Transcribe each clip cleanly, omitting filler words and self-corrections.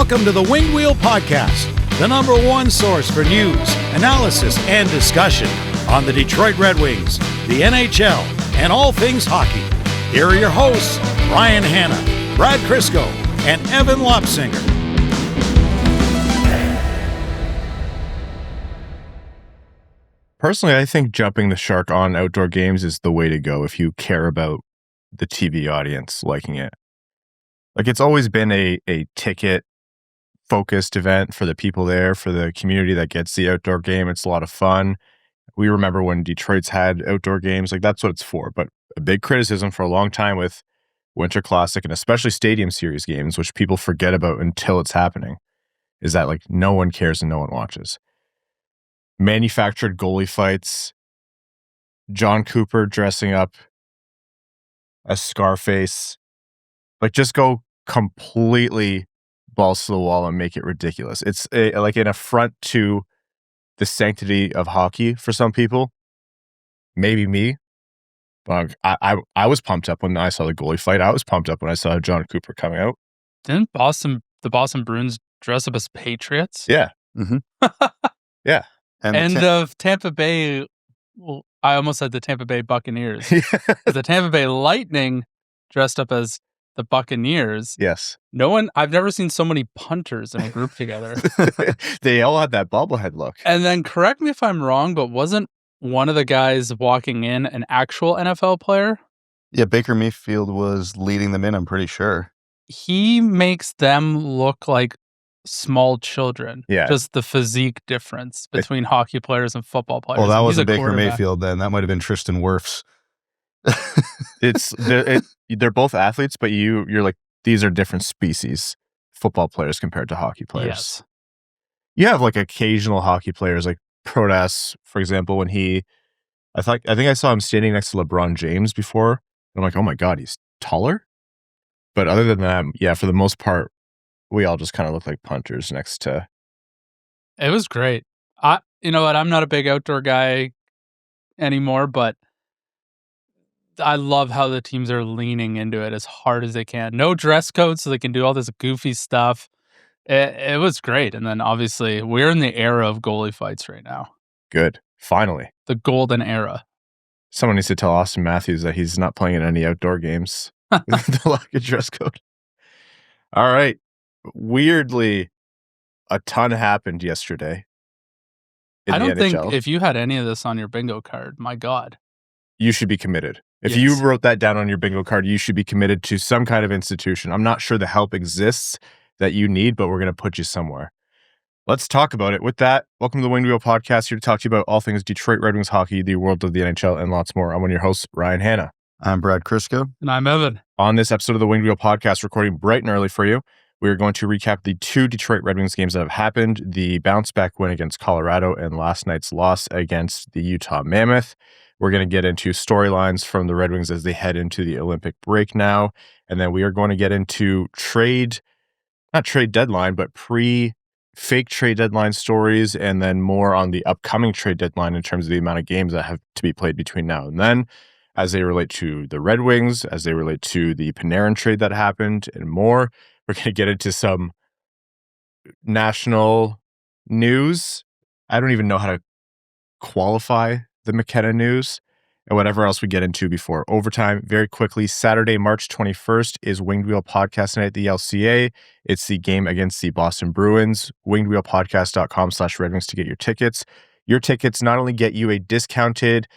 Welcome to the Winged Wheel Podcast, the number one source for news, analysis, and discussion on the Detroit Red Wings, the NHL, and all things hockey. Here are your hosts, Ryan Hanna, Brad Crisco, and Evan Lopsinger. Personally, I think jumping the shark on outdoor games is the way to go if you care about the TV audience liking it. Like, it's always been a ticket-focused event for the people there, for the community that gets the outdoor game. It's a lot of fun. We remember when Detroit's had outdoor games. Like, that's what it's for. But a big criticism for a long time with Winter Classic and especially Stadium Series games, which people forget about until it's happening, is that, like, no one cares and no one watches. Manufactured goalie fights, John Cooper dressing up as Scarface, like, just go completely balls to the wall and make it ridiculous. It's like an affront to the sanctity of hockey for some people. Maybe me. But I was pumped up when I saw the goalie fight. I was pumped up when I saw John Cooper coming out. Didn't the Boston Bruins dress up as Patriots? Yeah. Mm-hmm. Yeah. And Tampa Bay, well, I almost said the Tampa Bay Buccaneers. The Tampa Bay Lightning dressed up as the Buccaneers. Yes. I've never seen so many punters in a group together. They all had that bobblehead look. And then, correct me if I'm wrong, but wasn't one of the guys walking in an actual NFL player? Yeah, Baker Mayfield was leading them in, I'm pretty sure. He makes them look like small children. Yeah. Just the physique difference between hockey players and football players. Well, that He's wasn't a Baker quarterback. Mayfield then. That might have been Tristan Wirfs. They're both athletes, but you're like, these are different species football players compared to hockey players. Yes. You have like occasional hockey players like Protas, for example, when I think I saw him standing next to LeBron James before. And I'm like, oh my God, he's taller. But other than that, yeah, for the most part, we all just kind of look like punters next to. It was great. You know what? I'm not a big outdoor guy anymore, but I love how the teams are leaning into it as hard as they can. No dress code, so they can do all this goofy stuff. It was great. And then obviously we're in the era of goalie fights right now. Good. Finally. The golden era. Someone needs to tell Austin Matthews that he's not playing in any outdoor games. The lack of dress code. All right. Weirdly, a ton happened yesterday. I don't think if you had any of this on your bingo card, my God. You should be committed. If Yes. you wrote that down on your bingo card, you should be committed to some kind of institution. I'm not sure the help exists that you need, but we're going to put you somewhere. Let's talk about it. With that, welcome to the Winged Wheel Podcast, here to talk to you about all things Detroit Red Wings hockey, the world of the NHL, and lots more. I'm one of your hosts, Ryan Hanna. I'm Brad Crisco. And I'm Evan. On this episode of the Winged Wheel Podcast, recording bright and early for you, we are going to recap the two Detroit Red Wings games that have happened, the bounce-back win against Colorado and last night's loss against the Utah Mammoth. We're going to get into storylines from the Red Wings as they head into the Olympic break now. And then we are going to get into not trade deadline, but fake trade deadline stories, and then more on the upcoming trade deadline in terms of the amount of games that have to be played between now and then, as they relate to the Red Wings, as they relate to the Panarin trade that happened, and more. We're going to get into some national news. I don't even know how to qualify the McKenna news, and whatever else we get into before overtime. Very quickly, Saturday, March 21st is Winged Wheel Podcast night at the LCA. It's the game against the Boston Bruins. wingedwheelpodcast.com/Red Wings to get your tickets. Your tickets not only get you a discounted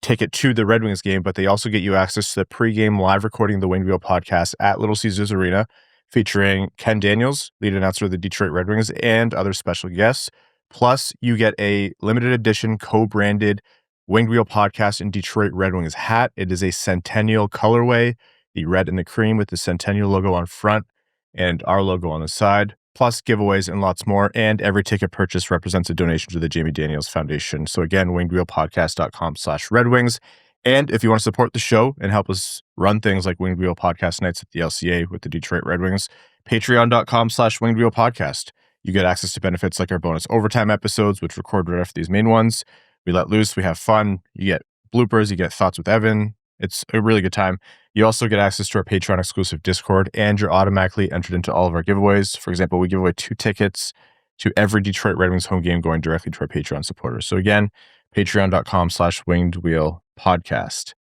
ticket to the Red Wings game, but they also get you access to the pregame live recording of the Winged Wheel Podcast at Little Caesars Arena, featuring Ken Daniels, lead announcer of the Detroit Red Wings, and other special guests. Plus, you get a limited edition co-branded Winged Wheel Podcast and Detroit Red Wings hat. It is a Centennial colorway, the red and the cream with the Centennial logo on front and our logo on the side, plus giveaways and lots more. And every ticket purchase represents a donation to the Jamie Daniels Foundation. So again, wingedwheelpodcast.com/Red Wings. And if you want to support the show and help us run things like Winged Wheel Podcast nights at the LCA with the Detroit Red Wings, patreon.com/Winged Wheel Podcast. You get access to benefits like our bonus overtime episodes, which record right after these main ones. We let loose, we have fun. You get bloopers, you get thoughts with Evan It's a really good time. You also get access to our Patreon exclusive Discord, and you're automatically entered into all of our giveaways. For example, we give away 2 tickets to every Detroit Red Wings home game going directly to our Patreon supporters. So again, patreon.com/wingedwheelpodcast.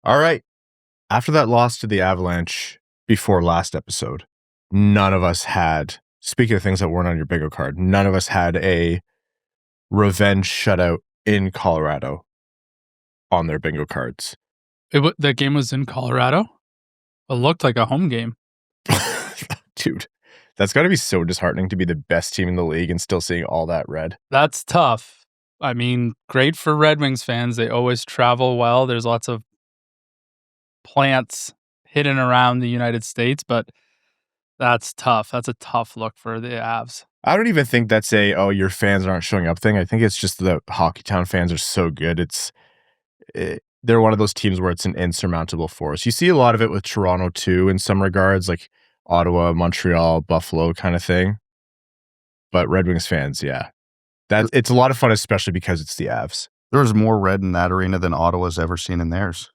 All right. After that loss to the Avalanche before last episode, none of us had, speaking of things that weren't on your bingo card, none of us had a revenge shutout in Colorado on their bingo cards. That game was in Colorado? It looked like a home game. Dude, that's got to be so disheartening to be the best team in the league and still seeing all that red. That's tough. I mean, great for Red Wings fans. They always travel well. There's lots of plants hidden around the United States, but that's tough. That's a tough look for the Avs. I don't even think that's your fans aren't showing up thing. I think it's just the Hockeytown fans are so good. They're one of those teams where it's an insurmountable force. You see a lot of it with Toronto too, in some regards, like Ottawa, Montreal, Buffalo kind of thing. But Red Wings fans, yeah. It's a lot of fun, especially because it's the Avs. There's more red in that arena than Ottawa's ever seen in theirs.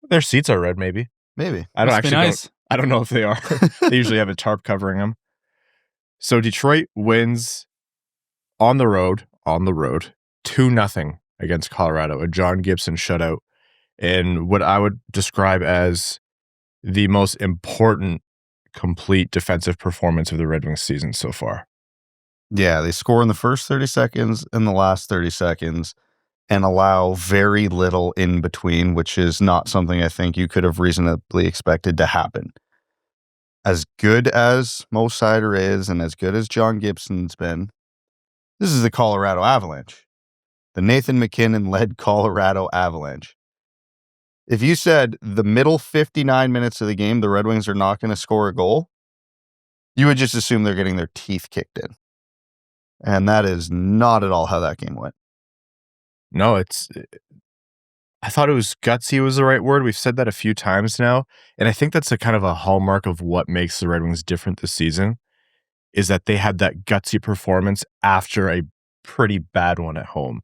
Their seats are red, maybe. Maybe. I don't know if they are. They usually have a tarp covering them. So Detroit wins on the road, 2-0 against Colorado, a John Gibson shutout, and what I would describe as the most important complete defensive performance of the Red Wings season so far. Yeah, they score in the first 30 seconds and the last 30 seconds and allow very little in between, which is not something I think you could have reasonably expected to happen. As good as Mo Seider is and as good as John Gibson's been, this is the Colorado Avalanche. The Nathan McKinnon-led Colorado Avalanche. If you said the middle 59 minutes of the game, the Red Wings are not going to score a goal, you would just assume they're getting their teeth kicked in. And that is not at all how that game went. No, I thought it was gutsy was the right word. We've said that a few times now. And I think that's a kind of a hallmark of what makes the Red Wings different this season, is that they had that gutsy performance after a pretty bad one at home.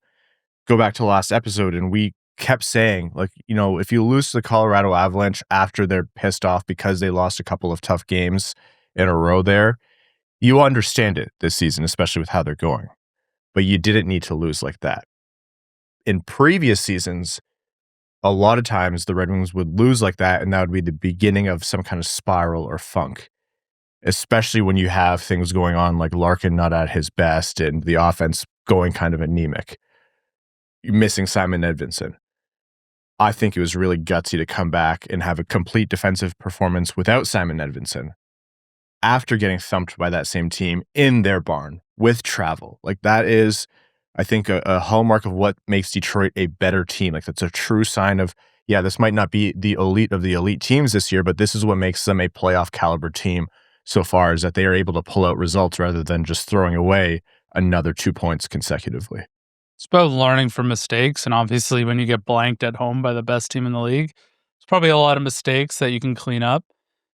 Go back to last episode, and we kept saying, like, you know, if you lose to the Colorado Avalanche after they're pissed off because they lost a couple of tough games in a row there, you understand it this season, especially with how they're going. But you didn't need to lose like that. In previous seasons, a lot of times the Red Wings would lose like that, and that would be the beginning of some kind of spiral or funk, especially when you have things going on like Larkin not at his best and the offense going kind of anemic. You're missing Simon Edvinsson. I think it was really gutsy to come back and have a complete defensive performance without Simon Edvinsson after getting thumped by that same team in their barn with travel. Like, that is, I think, a hallmark of what makes Detroit a better team. Like, that's a true sign of, yeah, this might not be the elite of the elite teams this year, but this is what makes them a playoff caliber team so far, is that they are able to pull out results rather than just throwing away another 2 points consecutively. It's about learning from mistakes, and obviously when you get blanked at home by the best team in the league, it's probably a lot of mistakes that you can clean up.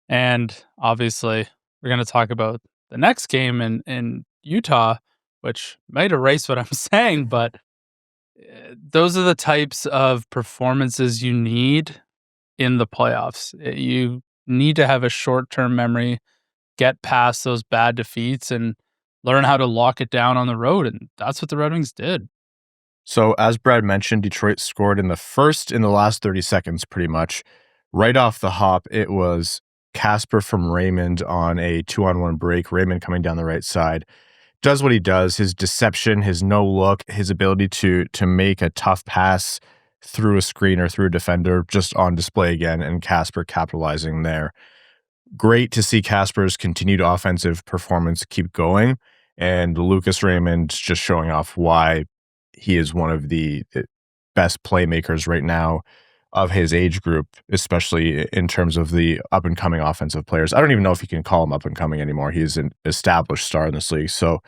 And obviously we're going to talk about the next game in Utah, which might erase what I'm saying, but those are the types of performances you need in the playoffs. You need to have a short-term memory, get past those bad defeats, and learn how to lock it down on the road, and that's what the Red Wings did. So, as Brad mentioned, Detroit scored in the last 30 seconds, pretty much. Right off the hop, it was Kasper from Raymond on a 2-on-1 break. Raymond coming down the right side. Does what he does. His deception, his no look, his ability to make a tough pass through a screen or through a defender, just on display again, and Kasper capitalizing there. Great to see Kasper's continued offensive performance keep going, and Lucas Raymond just showing off why he is one of the best playmakers right now of his age group, especially in terms of the up-and-coming offensive players. I don't even know if you can call him up-and-coming anymore. He's an established star in this league. So,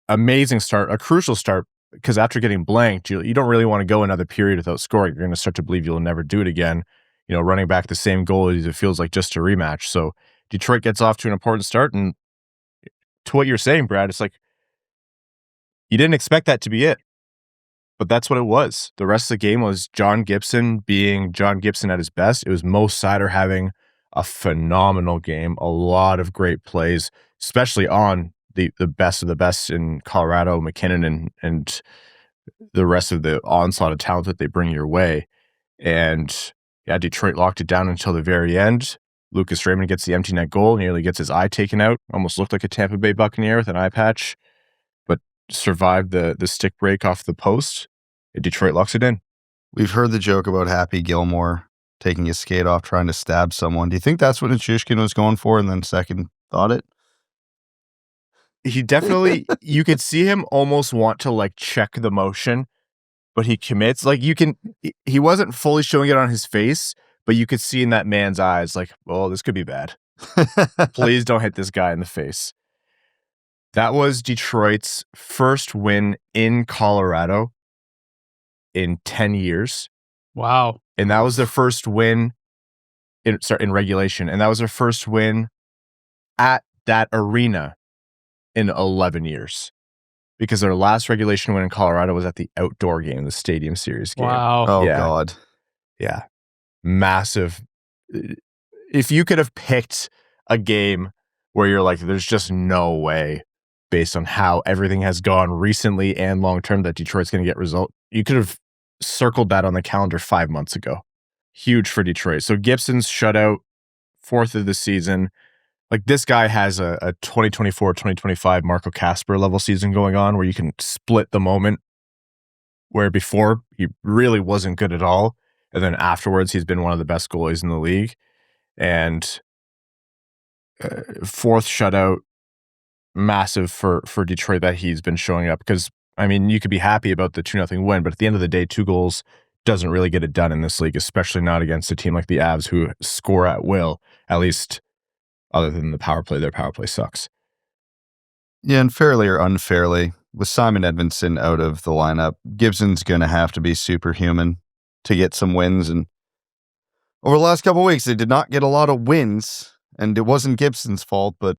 amazing start, a crucial start, because after getting blanked, you don't really want to go another period without scoring. You're going to start to believe you'll never do it again, you know, running back the same goal as it feels like just a rematch. So, Detroit gets off to an important start, and to what you're saying, Brad, it's like, you didn't expect that to be it. But that's what it was. The rest of the game was John Gibson being John Gibson at his best. It was Mo Seider having a phenomenal game, a lot of great plays, especially on the best of the best in Colorado, McKinnon and the rest of the onslaught of talent that they bring your way. And yeah, Detroit locked it down until the very end. Lucas Raymond gets the empty net goal, nearly gets his eye taken out, almost looked like a Tampa Bay Buccaneer with an eye patch, but survived the stick break off the post. And Detroit locks it in. We've heard the joke about Happy Gilmore taking his skate off, trying to stab someone. Do you think that's what Nichushkin was going for and then second thought it? He definitely, you could see him almost want to like check the motion, but he commits. Like he wasn't fully showing it on his face, but you could see in that man's eyes, like, oh, this could be bad. Please don't hit this guy in the face. That was Detroit's first win in Colorado in 10 years. Wow. And that was their first win in regulation. And that was their first win at that arena in 11 years. Because their last regulation win in Colorado was at the outdoor game, the Stadium Series game. Wow. Oh, Yeah. God. Yeah. Massive. If you could have picked a game where you're like, there's just no way, based on how everything has gone recently and long term, that Detroit's going to get result, you could have circled that on the calendar 5 months ago. Huge for Detroit. So Gibson's shutout, 4th of the season. Like, this guy has a 2024-2025 Marco Kasper level season going on where you can split the moment where before he really wasn't good at all. And then afterwards, he's been one of the best goalies in the league. And 4th shutout, massive for Detroit that he's been showing up. Because, I mean, you could be happy about the 2-0 win, but at the end of the day, 2 goals doesn't really get it done in this league, especially not against a team like the Avs who score at will, at least other than the power play. Their power play sucks. Yeah, and fairly or unfairly, with Simon Edvinsson out of the lineup, Gibson's going to have to be superhuman to get some wins. And over the last couple of weeks, they did not get a lot of wins, and it wasn't Gibson's fault, but,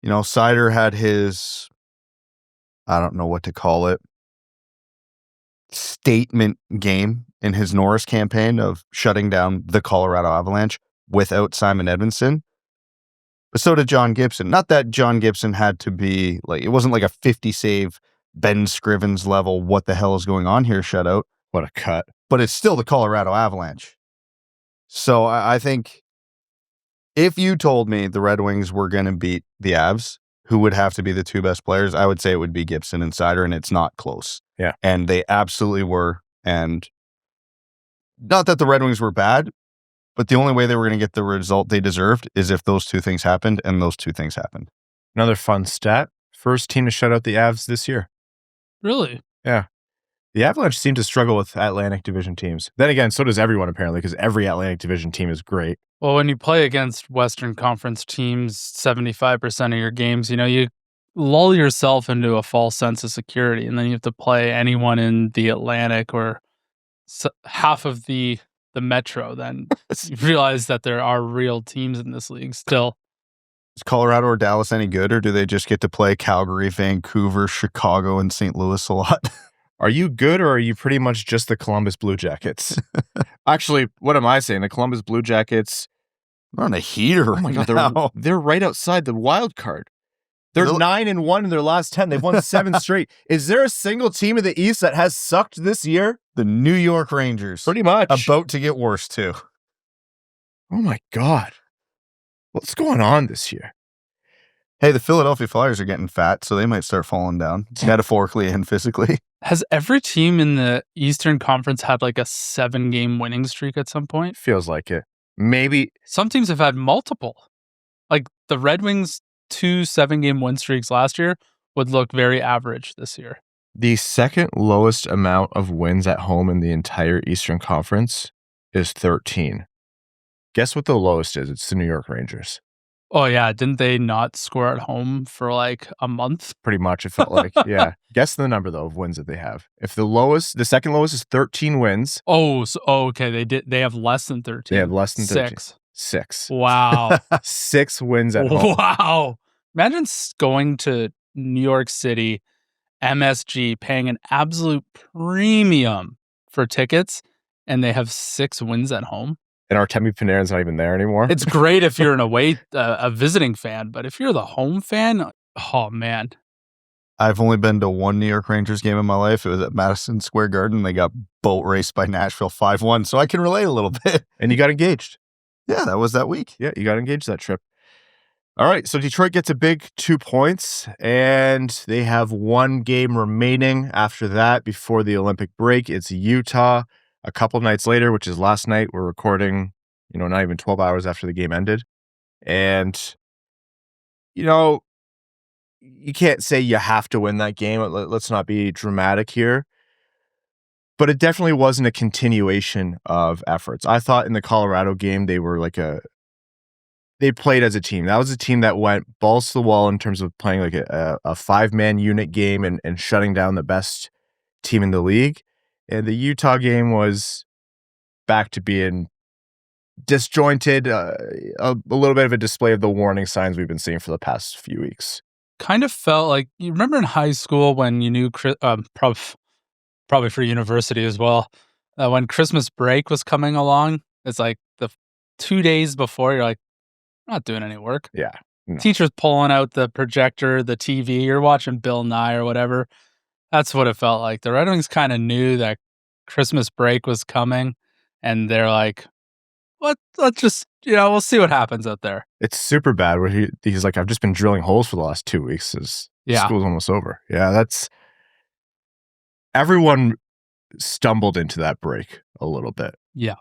you know, Seider had his, I don't know what to call it, statement game in his Norris campaign of shutting down the Colorado Avalanche without Simon Edvinsson. But so did John Gibson. Not that John Gibson had to be, like, it wasn't like a 50-save Ben Scrivens level, what the hell is going on here shutout. What a cut. But it's still the Colorado Avalanche. So I think if you told me the Red Wings were going to beat the Avs, who would have to be the 2 best players, I would say it would be Gibson and Seider, and it's not close. Yeah. And they absolutely were. And not that the Red Wings were bad, but the only way they were going to get the result they deserved is if those 2 things happened, and those 2 things happened. Another fun stat. First team to shut out the Avs this year. Really? Yeah. The Avalanche seem to struggle with Atlantic Division teams. Then again, so does everyone apparently, because every Atlantic Division team is great. Well, when you play against Western Conference teams 75% of your games, you know, you lull yourself into a false sense of security, and then you have to play anyone in the Atlantic or half of the Metro. Then you realize that there are real teams in this league still. Is Colorado or Dallas any good, or do they just get to play Calgary, Vancouver, Chicago, and St. Louis a lot? Are you good, or are you pretty much just the Columbus Blue Jackets? Actually, what am I saying? The Columbus Blue Jackets, They're on a heater. oh my God, they're right outside the wild card. They're 9-1 in their last 10. They've won 7 straight. Is there a single team in the East that has sucked this year? The New York Rangers. Pretty much. About to get worse, too. Oh my God. What's going on this year? Hey, the Philadelphia Flyers are getting fat, so they might start falling down, metaphorically and physically. Has every team in the Eastern Conference had like a 7-game winning streak at some point? Feels like it. Maybe. Some teams have had multiple. Like the Red Wings' 2 7-game win streaks last year would look very average this year. The second lowest amount of wins at home in the entire Eastern Conference is 13. Guess what the lowest is? It's the New York Rangers. Oh, yeah. Didn't they not score at home for like a month? Pretty much, it felt like. Yeah. Guess the number, though, of wins that they have. If the second lowest is 13 wins. Oh, okay. They have less than 13. They have less than 13. 6. 6. Wow. 6 wins at home. Wow. Imagine going to New York City MSG paying an absolute premium for tickets, and they have 6 wins at home. And Artemi Panarin's not even there anymore. It's great if you're a visiting fan, but if you're the home fan, oh man. I've only been to one New York Rangers game in my life. It was at Madison Square Garden. They got boat raced by Nashville 5-1, so I can relate a little bit. And you got engaged. Yeah, that was that week. Yeah, you got engaged that trip. All right, so Detroit gets a big 2 points, and they have 1 game remaining after that before the Olympic break. It's Utah a couple nights later, which is last night. We're recording, not even 12 hours after the game ended. And, you can't say you have to win that game. Let's not be dramatic here. But it definitely wasn't a continuation of efforts. I thought in the Colorado game, they were they played as a team. That was a team that went balls to the wall in terms of playing like a 5-man unit game and shutting down the best team in the league. And the Utah game was back to being disjointed, a little bit of a display of the warning signs we've been seeing for the past few weeks. Kind of felt like, you remember in high school when you knew, probably for university as well, when Christmas break was coming along, it's like the 2 days before, you're like, I'm not doing any work. Yeah. No. Teacher's pulling out the projector, the TV, you're watching Bill Nye or whatever. That's what it felt like. The Red Wings kind of knew that Christmas break was coming, and they're like, let's just, we'll see what happens out there. It's super bad where he's like, I've just been drilling holes for the last 2 weeks. School's almost over. Yeah, everyone stumbled into that break a little bit. Yeah.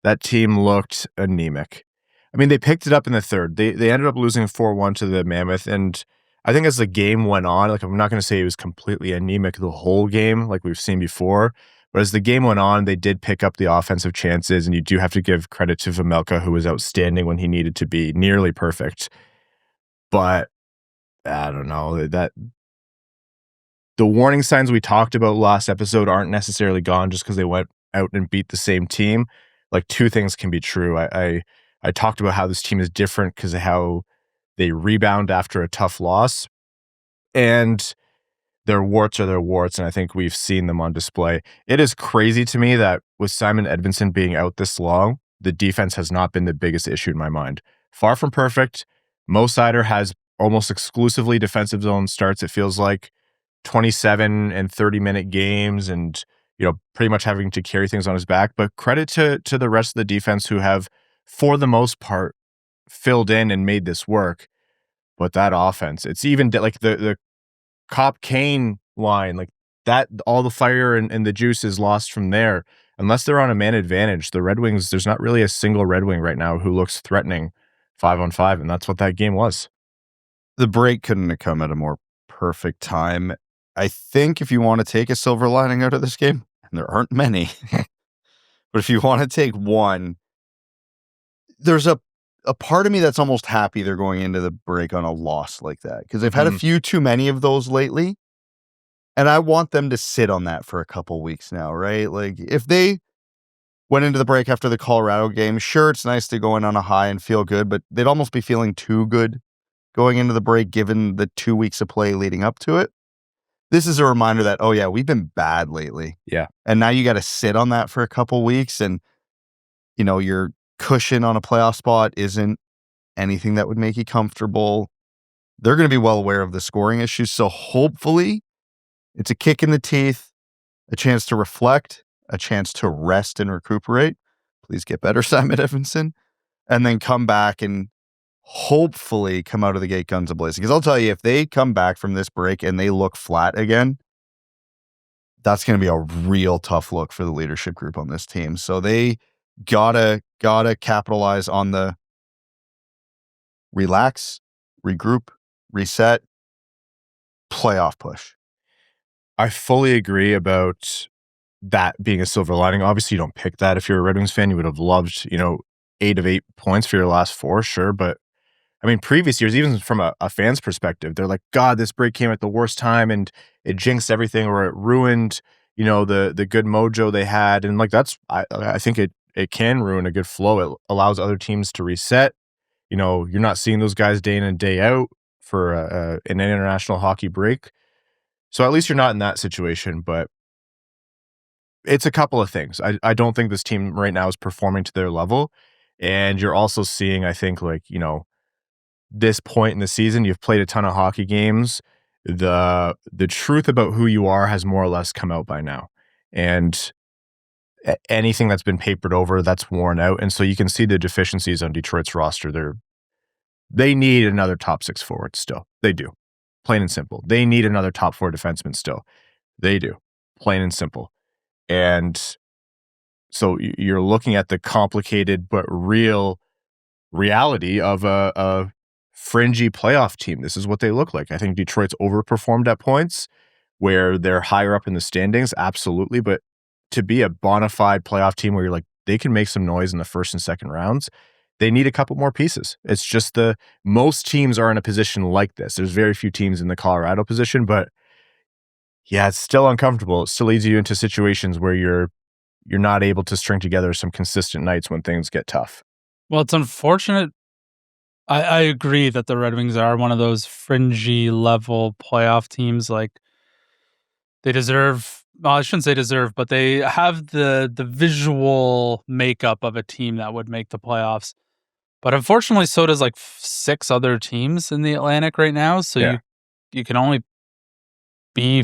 That team looked anemic. I mean, they picked it up in the third. They ended up losing 4-1 to the Mammoth, and I think as the game went on, I'm not going to say it was completely anemic the whole game like we've seen before, but as the game went on, they did pick up the offensive chances, and you do have to give credit to Vejmelka, who was outstanding when he needed to be, nearly perfect. But I don't know, that the warning signs we talked about last episode aren't necessarily gone just because they went out and beat the same team. Like, 2 things can be true. I talked about how this team is different because of how they rebound after a tough loss, and their warts are their warts, and I think we've seen them on display. It is crazy to me that with Simon Edvinsson being out this long, the defense has not been the biggest issue in my mind. Far from perfect. Mo Seider has almost exclusively defensive zone starts, it feels like, 27 and 30-minute games, and pretty much having to carry things on his back. But credit to the rest of the defense who have, for the most part, filled in and made this work. But that offense, it's even like the Copp Kane line, like that, all the fire and the juice is lost from there. Unless they're on a man advantage, the Red Wings, there's not really a single Red Wing right now who looks threatening 5-on-5, and that's what that game was. The break couldn't have come at a more perfect time. I think if you want to take a silver lining out of this game, and there aren't many, but if you want to take one, there's a part of me that's almost happy they're going into the break on a loss like that, because they've had a few too many of those lately, and I want them to sit on that for a couple weeks now, right? Like, if they went into the break after the Colorado game, sure, it's nice to go in on a high and feel good, but they'd almost be feeling too good going into the break given the 2 weeks of play leading up to it. This is a reminder that, oh yeah, we've been bad lately. Yeah. And now you got to sit on that for a couple weeks, and your cushion on a playoff spot isn't anything that would make you comfortable. They're going to be well aware of the scoring issues, so hopefully it's a kick in the teeth, a chance to reflect, a chance to rest and recuperate. Please get better, Simon Edvinsson, and then come back and hopefully come out of the gate guns a-blazing. Because I'll tell you, if they come back from this break and they look flat again, that's going to be a real tough look for the leadership group on this team. So they gotta capitalize on the relax, regroup, reset, playoff push. I fully agree about that being a silver lining. Obviously, you don't pick that. If you're a Red Wings fan, you would have loved, 8 of 8 points for your last 4, sure. But I mean, previous years, even from a fan's perspective, they're like, God, this break came at the worst time and it jinxed everything, or it ruined, the good mojo they had. And like, I think it can ruin a good flow. It allows other teams to reset. You're not seeing those guys day in and day out for an international hockey break. So at least you're not in that situation, but it's a couple of things. I don't think this team right now is performing to their level. And you're also seeing, I think, like, this point in the season, you've played a ton of hockey games. The truth about who you are has more or less come out by now. And anything that's been papered over, that's worn out. And so you can see the deficiencies on Detroit's roster. They need another top 6 forward still. They do. Plain and simple. They need another top 4 defenseman still. They do. Plain and simple. And so you're looking at the complicated but real reality of a fringy playoff team. This is what they look like. I think Detroit's overperformed at points where they're higher up in the standings, absolutely. But to be a bona fide playoff team where you're like, they can make some noise in the first and second rounds, they need a couple more pieces. It's just most teams are in a position like this. There's very few teams in the Colorado position, but yeah, it's still uncomfortable. It still leads you into situations where you're not able to string together some consistent nights when things get tough. Well, it's unfortunate. I agree that the Red Wings are one of those fringy level playoff teams. Like, they deserve, well, I shouldn't say deserve, but they have the visual makeup of a team that would make the playoffs. But unfortunately, so does like 6 other teams in the Atlantic right now. So Yeah. you can only be,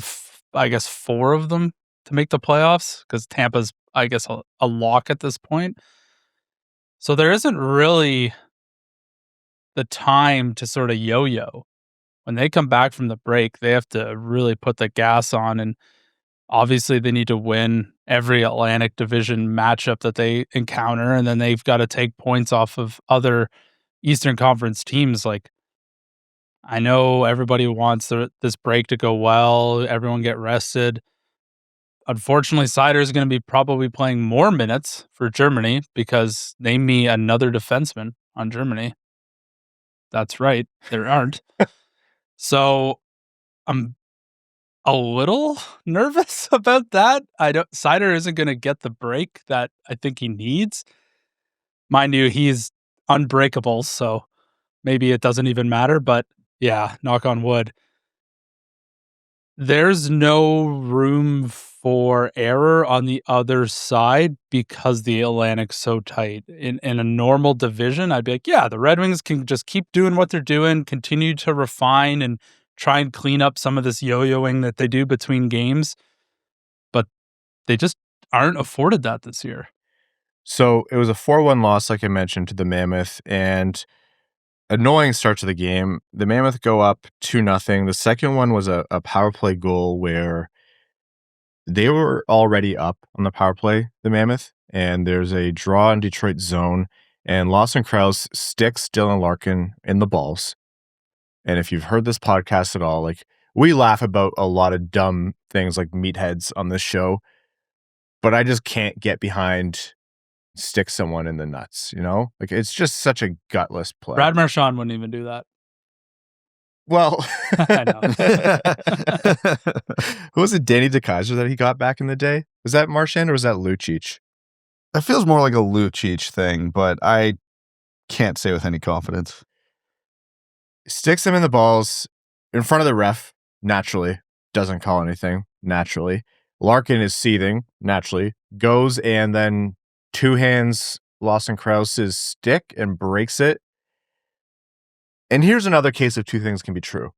I guess, 4 of them to make the playoffs, because Tampa's, I guess, a lock at this point. So there isn't really the time to sort of yo-yo. When they come back from the break, they have to really put the gas on, and obviously they need to win every Atlantic Division matchup that they encounter, and then they've got to take points off of other Eastern Conference teams. Like, I know everybody wants this break to go well, everyone get rested. Unfortunately, Seider is going to be probably playing more minutes for Germany, because name me another defenseman on Germany. That's right, there aren't. So I'm a little nervous about that. Seider isn't going to get the break that I think he needs. Mind you, he's unbreakable, so maybe it doesn't even matter. But yeah, knock on wood. There's no room for error on the other side because the Atlantic's so tight. In a normal division, I'd be like, yeah, the Red Wings can just keep doing what they're doing, continue to refine and try and clean up some of this yo-yoing that they do between games. But they just aren't afforded that this year. So it was a 4-1 loss, like I mentioned, to the Mammoth, and annoying start to the game. The Mammoth go up 2-0. The second one was a power play goal where they were already up on the power play, the Mammoth, and there's a draw in Detroit zone, and Lawson Krause sticks Dylan Larkin in the balls. And if you've heard this podcast at all, like, we laugh about a lot of dumb things like meatheads on this show, but I just can't get behind stick someone in the nuts, Like, it's just such a gutless play. Brad Marchand wouldn't even do that. Well, I know. Who was it, Danny DeKaiser, that he got back in the day? Was that Marchand or was that Lucic? That feels more like a Lucic thing, but I can't say with any confidence. Sticks him in the balls in front of the ref, naturally. Doesn't call anything, naturally. Larkin is seething, naturally. Goes and then 2 hands Lawson Krause's stick and breaks it. And here's another case of 2 things can be true.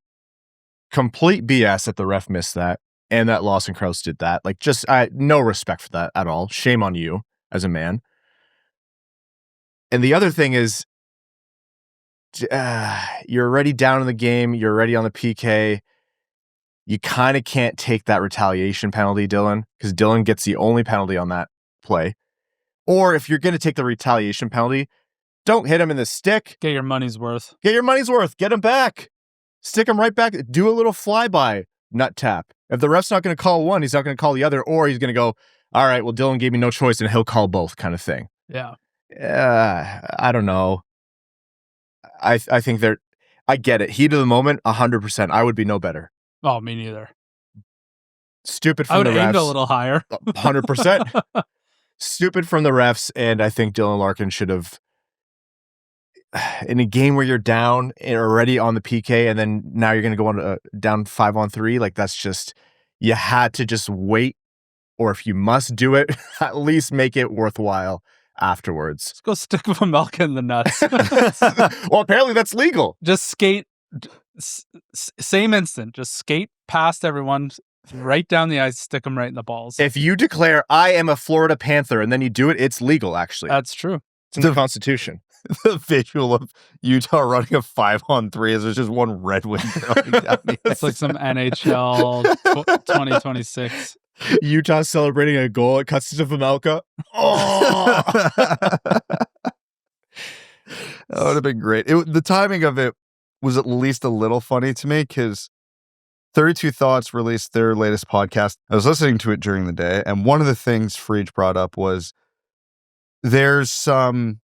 Complete BS that the ref missed that, and that Lawson Krause did that. Like, just no respect for that at all. Shame on you as a man. And the other thing is, you're already down in the game. You're already on the PK. You kind of can't take that retaliation penalty, Dylan, because Dylan gets the only penalty on that play. Or if you're going to take the retaliation penalty, don't hit him in the stick. Get your money's worth. Get your money's worth. Get him back. Stick him right back. Do a little flyby nut tap. If the ref's not going to call one, he's not going to call the other, or he's going to go, all right, well, Dylan gave me no choice, and he'll call both, kind of thing. Yeah. I don't know. I think I get it. Heat of the moment, 100%. I would be no better. Oh, me neither. Stupid I from would the have aimed refs. a little higher. 100%. Stupid from the refs, and I think Dylan Larkin should have. in a game where you're down already on the PK, and then now you're going to go on down 5-on-3. Like, that's just, you had to just wait, or if you must do it, at least make it worthwhile afterwards. Let's go stick Vejmelka in the nuts. Well, apparently that's legal. Just skate, same instant. Just skate past everyone, right down the ice, stick them right in the balls. If you declare, I am a Florida Panther, and then you do it, it's legal, actually. That's true. It's in the Constitution. The visual of Utah running a 5-on-3 is there's just one Red Wing going down the It's like some NHL 2026. Utah celebrating a goal. It cuts to Vejmelka. Oh! That would have been great. The timing of it was at least a little funny to me because 32 Thoughts released their latest podcast. I was listening to it during the day, and one of the things Freach brought up was there's some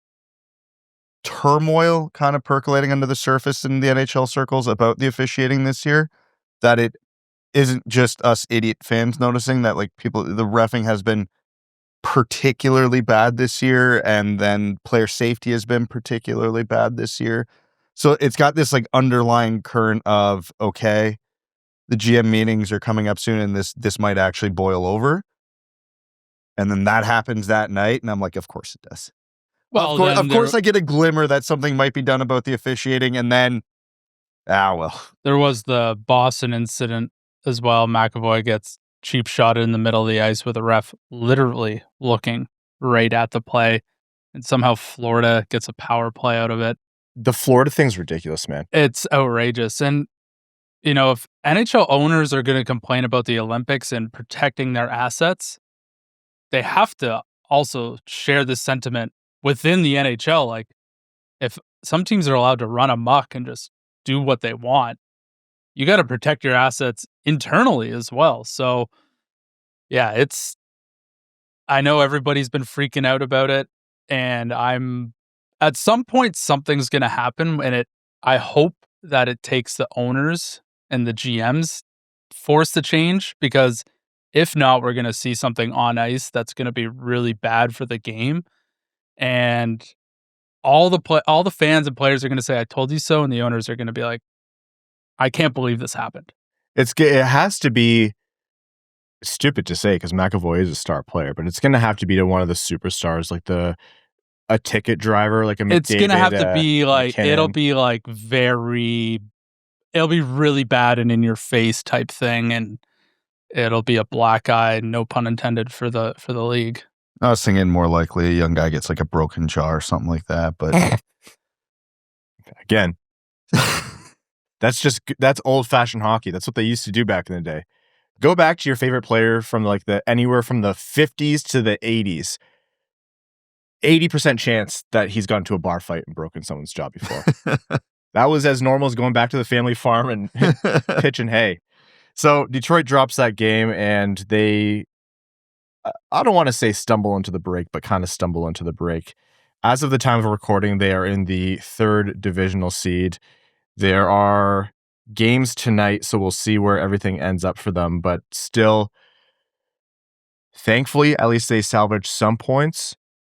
turmoil kind of percolating under the surface in the NHL circles about the officiating this year, that it isn't just us idiot fans noticing that, like, the reffing has been particularly bad this year, and then player safety has been particularly bad this year. So it's got this like underlying current of, okay, the GM meetings are coming up soon and this might actually boil over. And then that happens that night, and I'm like, of course it does. Well, of course I get a glimmer that something might be done about the officiating, and then, well. There was the Boston incident as well. McAvoy gets cheap shotted in the middle of the ice with a ref literally looking right at the play, and somehow Florida gets a power play out of it. The Florida thing's ridiculous, man. It's outrageous. And, you know, if NHL owners are going to complain about the Olympics and protecting their assets, they have to also share this sentiment within the NHL. Like, if some teams are allowed to run amok and just do what they want, you got to protect your assets internally as well. So, yeah, I know everybody's been freaking out about it, and at some point something's going to happen, and I hope that it takes the owners and the GMs force the change, because if not, we're going to see something on ice that's going to be really bad for the game. And all the fans and players are going to say, I told you so. And the owners are going to be like, I can't believe this happened. It has to be stupid to say, because McAvoy is a star player, but it's going to have to be to one of the superstars, like a ticket driver, like a McDavid. It's going to have to be like, McKinnon. it'll be really bad and in your face type thing. And it'll be a black eye, no pun intended, for the league. I was thinking more likely a young guy gets like a broken jaw or something like that, but again, that's old-fashioned hockey. That's what they used to do back in the day. Go back to your favorite player from like anywhere from the 50s to the 80s. 80% chance that he's gone to a bar fight and broken someone's jaw before. That was as normal as going back to the family farm and pitching hay. So Detroit drops that game, and they, I don't want to say stumble into the break, but kind of stumble into the break. As of the time of recording, they are in the 3rd divisional seed. There are games tonight, so we'll see where everything ends up for them. But still, thankfully, at least they salvaged some points.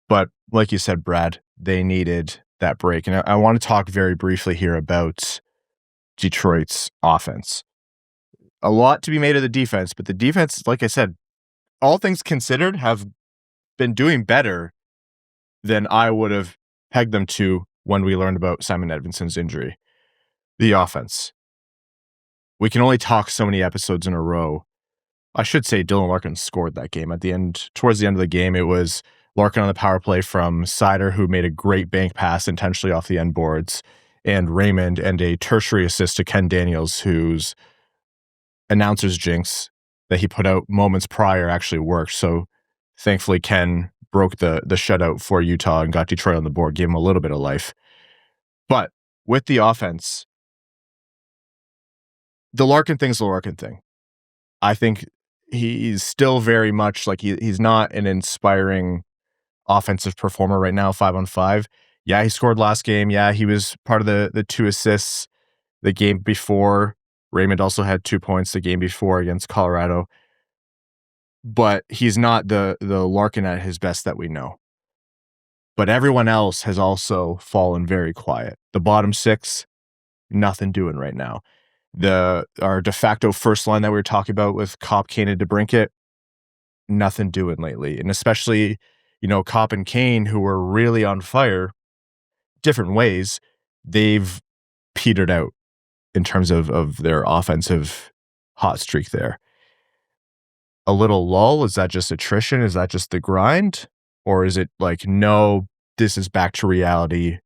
But like you said, Brad, they needed that break. And I want to talk very briefly here about Detroit's offense. A lot to be made of the defense, but the defense, like I said, all things considered, have been doing better than I would have pegged them to when we learned about Simon Edvinsson's injury. The offense. We can only talk so many episodes in a row. I should say Dylan Larkin scored that game. Towards the end of the game, it was Larkin on the power play from Seider, who made a great bank pass intentionally off the end boards, and Raymond, and a tertiary assist to Ken Daniels, whose announcer's jinx that he put out moments prior actually worked. So thankfully Ken broke the shutout for Utah and got Detroit on the board, gave him a little bit of life. But with the offense, the Larkin thing's the Larkin thing. I think he's still very much like he's not an inspiring offensive performer right now, 5-on-5. Yeah, he scored last game. Yeah, he was part of the 2 assists the game before. Raymond also had 2 points the game before against Colorado. But he's not the Larkin at his best that we know. But everyone else has also fallen very quiet. The bottom six, nothing doing right now. Our de facto first line that we were talking about with Copp, Kane, and DeBrincat, nothing doing lately. And especially, Copp and Kane, who were really on fire, different ways, they've petered out in terms of their offensive hot streak there. A little lull? Is that just attrition? Is that just the grind? Or is it like, no, this is back to reality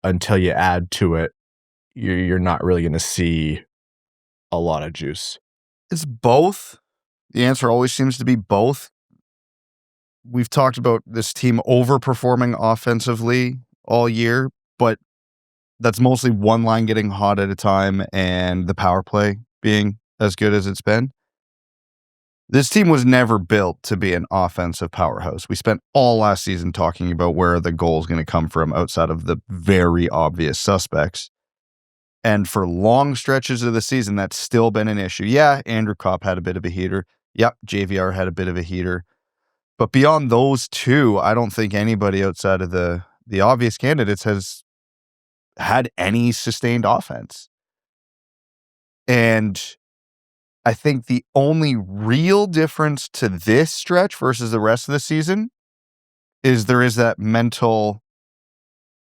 until you add to it, you're not really going to see a lot of juice? It's both. The answer always seems to be both. We've talked about this team overperforming offensively all year, but that's mostly one line getting hot at a time and the power play being as good as it's been. This team was never built to be an offensive powerhouse. We spent all last season talking about where the goal is going to come from outside of the very obvious suspects. And for long stretches of the season, that's still been an issue. Yeah, Andrew Copp had a bit of a heater. Yep, JVR had a bit of a heater. But beyond those two, I don't think anybody outside of the obvious candidates has had any sustained offense. And I think the only real difference to this stretch versus the rest of the season is there is that mental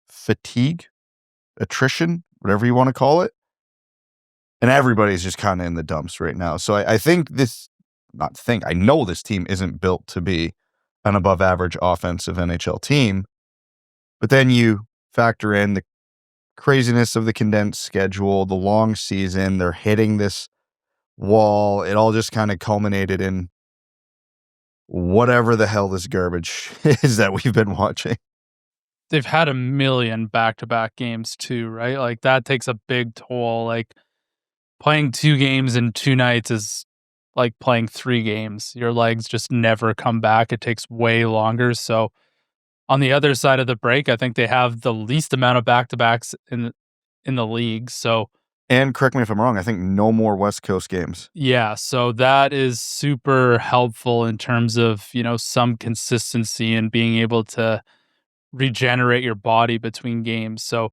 fatigue, attrition, whatever you want to call it. And everybody's just kind of in the dumps right now. So I know this team isn't built to be an above average offensive NHL team. But then you factor in the craziness of the condensed schedule, the long season, they're hitting this wall. It all just kind of culminated in whatever the hell this garbage is that we've been watching. They've had a million back-to-back games too, right? Like that takes a big toll. Like playing 2 games in 2 nights is like playing 3 games. Your legs just never come back. It takes way longer. So on the other side of the break, I think they have the least amount of back-to-backs in the league. So, and correct me if I'm wrong, I think no more West Coast games. Yeah, so that is super helpful in terms of, some consistency and being able to regenerate your body between games. So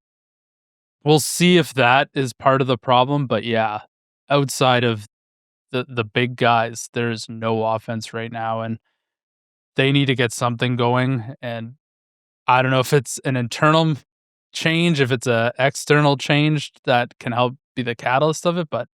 we'll see if that is part of the problem. But yeah, outside of the big guys, there's no offense right now, and they need to get something going. And I don't know if it's an internal change, if it's a external change that can help be the catalyst of it, but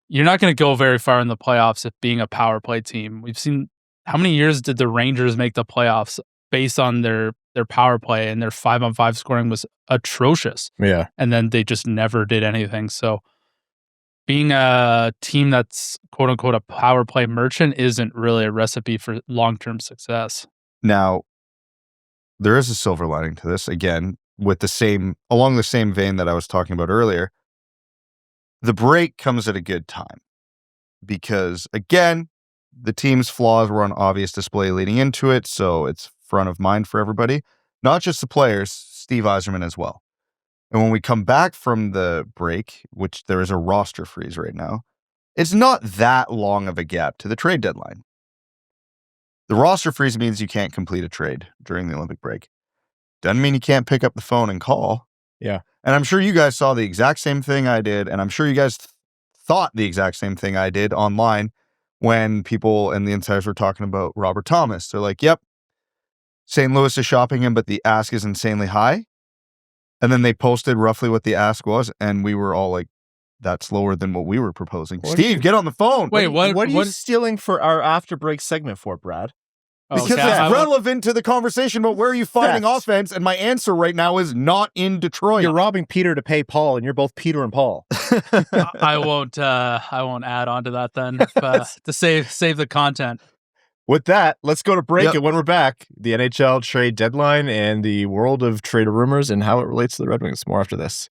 you're not going to go very far in the playoffs if being a power play team. We've seen how many years did the Rangers make the playoffs based on their power play, and their 5-on-5 scoring was atrocious. Yeah. And then they just never did anything. So being a team that's quote unquote a power play merchant isn't really a recipe for long-term success. Now, there is a silver lining to this. Again, along the same vein that I was talking about earlier, the break comes at a good time because, again, the team's flaws were on obvious display leading into it, so it's front of mind for everybody. Not just the players, Steve Yzerman as well. And when we come back from the break, which there is a roster freeze right now, it's not that long of a gap to the trade deadline. The roster freeze means you can't complete a trade during the Olympic break. Doesn't mean you can't pick up the phone and call. Yeah. And I'm sure you guys saw the exact same thing I did, and I'm sure you guys thought the exact same thing I did online when people and the insiders were talking about Robert Thomas. They're like, yep, St. Louis is shopping him, but the ask is insanely high. And then they posted roughly what the ask was, and we were all like, that's lower than what we were proposing. Steve, get on the phone. Wait, what are you stealing for our after break segment for, Brad? Because it's relevant to the conversation about where are you finding offense, and my answer right now is not in Detroit. You're robbing Peter to pay Paul, and you're both Peter and Paul. I won't add on to that then to save the content. With that, let's go to break, and when we're back, the NHL trade deadline and the world of trade rumors and how it relates to the Red Wings. More after this.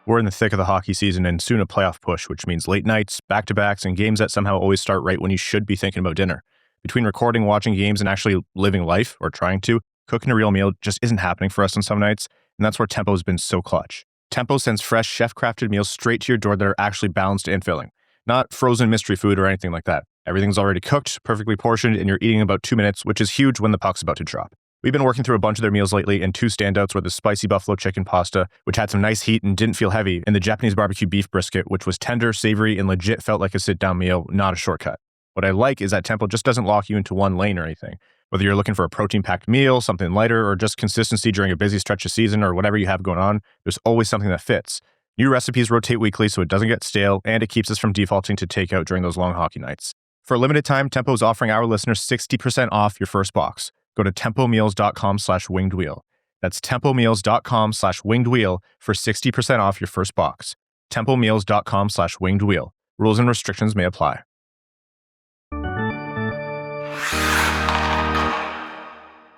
We're in the thick of the hockey season and soon a playoff push, which means late nights, back-to-backs, and games that somehow always start right when you should be thinking about dinner. Between recording, watching games, and actually living life, or trying to, cooking a real meal just isn't happening for us on some nights, and that's where Tempo has been so clutch. Tempo sends fresh, chef-crafted meals straight to your door that are actually balanced and filling. Not frozen mystery food or anything like that. Everything's already cooked, perfectly portioned, and you're eating in about 2 minutes, which is huge when the puck's about to drop. We've been working through a bunch of their meals lately, and 2 standouts were the spicy buffalo chicken pasta, which had some nice heat and didn't feel heavy, and the Japanese barbecue beef brisket, which was tender, savory, and legit felt like a sit-down meal, not a shortcut. What I like is that Tempo just doesn't lock you into one lane or anything. Whether you're looking for a protein-packed meal, something lighter, or just consistency during a busy stretch of season or whatever you have going on, there's always something that fits. New recipes rotate weekly so it doesn't get stale, and it keeps us from defaulting to takeout during those long hockey nights. For a limited time, Tempo is offering our listeners 60% off your first box. Go to tempomeals.com/wingedwheel. That's tempomeals.com/wingedwheel for 60% off your first box. tempomeals.com/wingedwheel. Rules and restrictions may apply.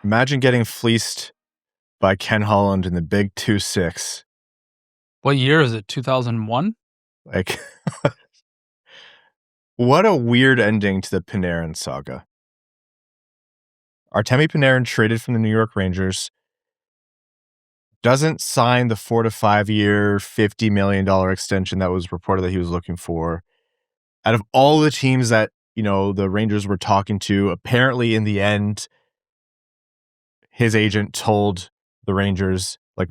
Imagine getting fleeced by Ken Holland in the big 2-6. What year is it? 2001? Like, what a weird ending to the Panarin saga. Artemi Panarin traded from the New York Rangers, doesn't sign the 4 to 5 year, $50 million extension that was reported that he was looking for. Out of all the teams that, the Rangers were talking to, apparently in the end, his agent told the Rangers like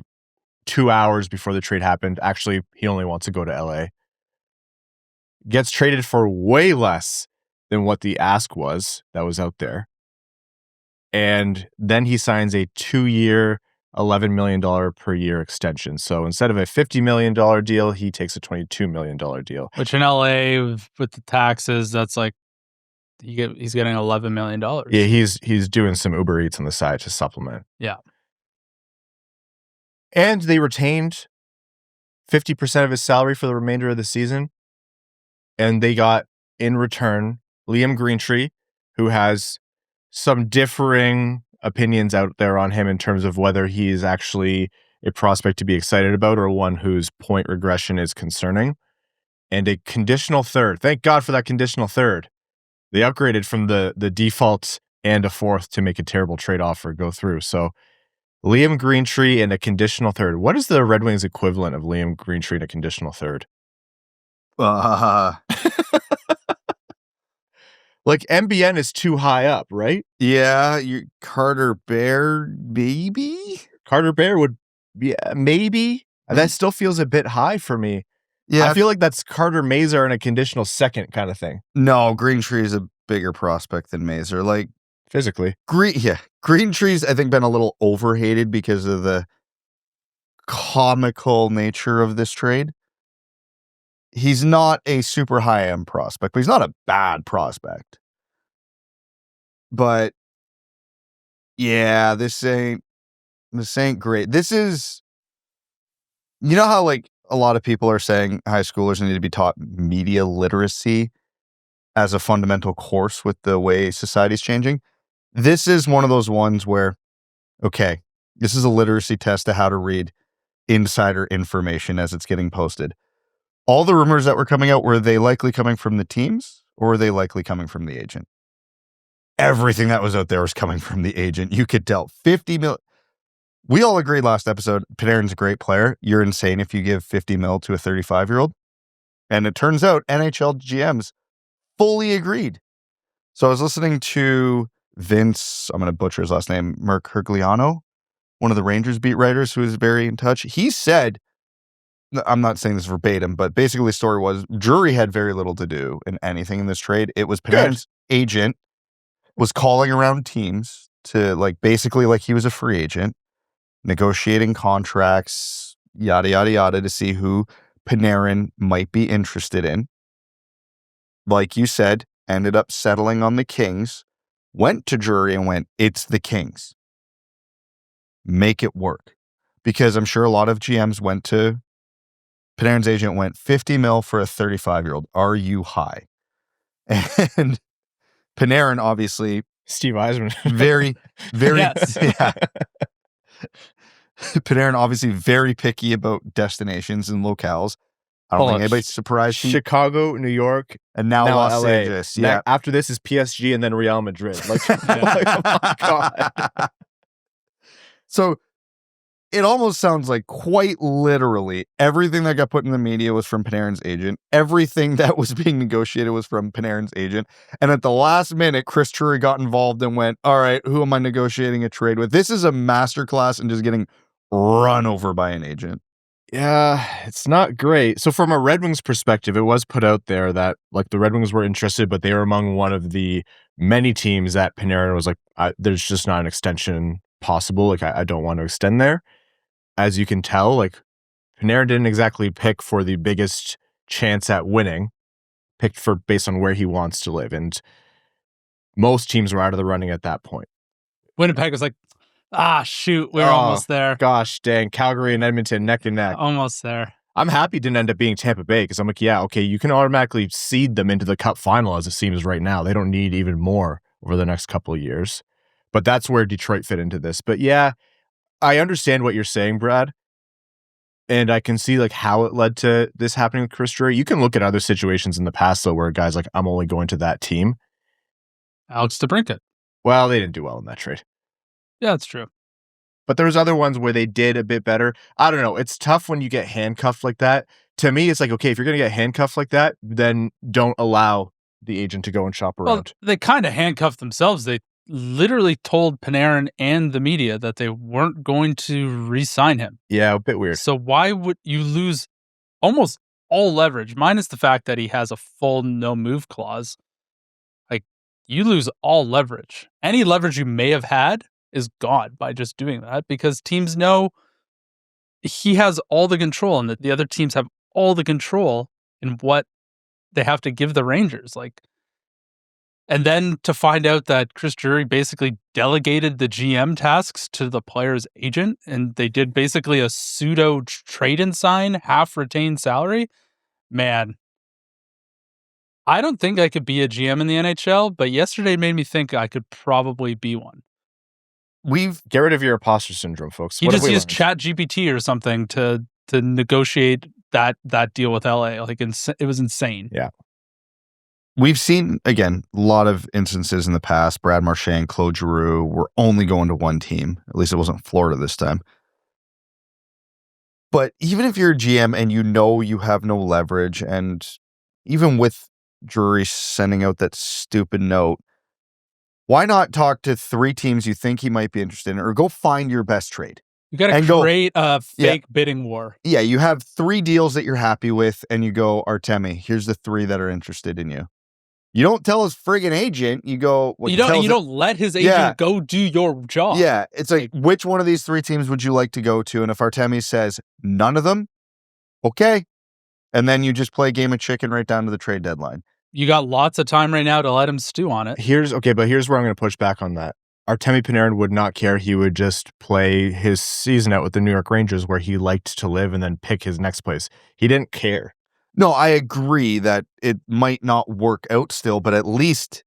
2 hours before the trade happened, actually, he only wants to go to LA. Gets traded for way less than what the ask was that was out there. And then he signs a 2-year, $11 million per year extension. So instead of a $50 million deal, he takes a $22 million deal. Which in LA with the taxes, that's like he's getting $11 million. Yeah, he's doing some Uber Eats on the side to supplement. Yeah. And they retained 50% of his salary for the remainder of the season. And they got, in return, Liam Greentree, who has some differing opinions out there on him in terms of whether he is actually a prospect to be excited about or one whose point regression is concerning. And a conditional third. Thank God for that conditional third. They upgraded from the default and a fourth to make a terrible trade offer go through. So Liam Greentree and a conditional third. What is the Red Wings equivalent of Liam Greentree and a conditional third? Like MBN is too high up, right? Yeah, Carter Bear, maybe? Carter Bear would be, maybe. That still feels a bit high for me. Yeah. I feel like that's Carter Mazur and a conditional second kind of thing. No, Greentree is a bigger prospect than Mazur. Like, physically. Greentree's, I think, been a little overhated because of the comical nature of this trade. He's not a super high-end prospect, but he's not a bad prospect. But yeah, this ain't great. This is, how like a lot of people are saying high schoolers need to be taught media literacy as a fundamental course with the way society's changing. This is one of those ones where, okay, this is a literacy test of how to read insider information as it's getting posted. All the rumors that were coming out, were they likely coming from the teams or were they likely coming from the agent? Everything that was out there was coming from the agent. You could tell. 50 mil. We all agreed last episode, Panarin's a great player. You're insane if you give 50 mil to a 35-year-old. And it turns out NHL GMs fully agreed. So I was listening to Vince, I'm going to butcher his last name, Mercogliano, one of the Rangers beat writers who is very in touch. He said, I'm not saying this verbatim, but basically the story was Drury had very little to do in anything in this trade. It was Panarin's agent was calling around teams to basically he was a free agent, negotiating contracts, yada, yada, yada, to see who Panarin might be interested in. Like you said, ended up settling on the Kings, went to Drury and went, it's the Kings. Make it work. Because I'm sure a lot of GMs went to Panarin's agent went 50 mil for a 35-year-old. Are you high? And Panarin, obviously, Steve Yzerman, very, very, Yes. yeah. Panarin, obviously, very picky about destinations and locales. I don't think anybody's surprised. Chicago, New York, and now Los LA. Angeles. Yeah. After this is PSG and then Real Madrid. Oh my God. So it almost sounds like quite literally everything that got put in the media was from Panarin's agent. Everything that was being negotiated was from Panarin's agent. And at the last minute, Chris Drury got involved and went, all right, who am I negotiating a trade with? This is a masterclass in just getting run over by an agent. Yeah, it's not great. So from a Red Wings perspective, it was put out there that like the Red Wings were interested, but they were among one of the many teams that Panarin was like, there's just not an extension possible. Like I don't want to extend there. As you can tell, like Panarin didn't exactly pick for the biggest chance at winning, picked for based on where he wants to live. And most teams were out of the running at that point. Winnipeg was like, shoot, we're almost there. Gosh, dang, Calgary and Edmonton neck and neck. Almost there. I'm happy it didn't end up being Tampa Bay because I'm like, yeah, okay, you can automatically seed them into the Cup final as it seems right now. They don't need even more over the next couple of years. But that's where Detroit fit into this. But yeah, I understand what you're saying, Brad. And I can see like how it led to this happening with Chris Drury. You can look at other situations in the past though where guys like, I'm only going to that team. Alex DeBrincat. Well, they didn't do well in that trade. Yeah, that's true. But there was other ones where they did a bit better. I don't know. It's tough when you get handcuffed like that. To me, it's like, okay, if you're going to get handcuffed like that, then don't allow the agent to go and shop around. Well, they kind of handcuffed themselves. They literally told Panarin and the media that they weren't going to re-sign him. Yeah, a bit weird. So why would you lose almost all leverage, minus the fact that he has a full no-move clause? Like, you lose all leverage. Any leverage you may have had is gone by just doing that because teams know he has all the control and that the other teams have all the control in what they have to give the Rangers. Like, and then to find out that Chris Drury basically delegated the GM tasks to the player's agent and they did basically a pseudo trade and sign, half retained salary. Man, I don't think I could be a GM in the NHL, but yesterday made me think I could probably be one. Get rid of your imposter syndrome, folks. He just used ChatGPT or something to negotiate that deal with LA. Like it was insane. Yeah. We've seen, again, a lot of instances in the past. Brad Marchand, Claude Giroux were only going to one team. At least it wasn't Florida this time. But even if you're a GM and you know you have no leverage, and even with Drury sending out that stupid note, why not talk to 3 teams you think he might be interested in, or go find your best trade? You got to create a fake bidding war. Yeah, you have 3 deals that you're happy with, and you go, Artemi, here's the 3 that are interested in you. You don't tell his friggin' agent. You go. You don't let his agent go do your job. Yeah, it's like, which one of these 3 teams would you like to go to? And if Artemi says none of them, okay, and then you just play a game of chicken right down to the trade deadline. You got lots of time right now to let him stew on it. Here's where I'm going to push back on that. Artemi Panarin would not care. He would just play his season out with the New York Rangers where he liked to live and then pick his next place. He didn't care. No, I agree that it might not work out still, but at least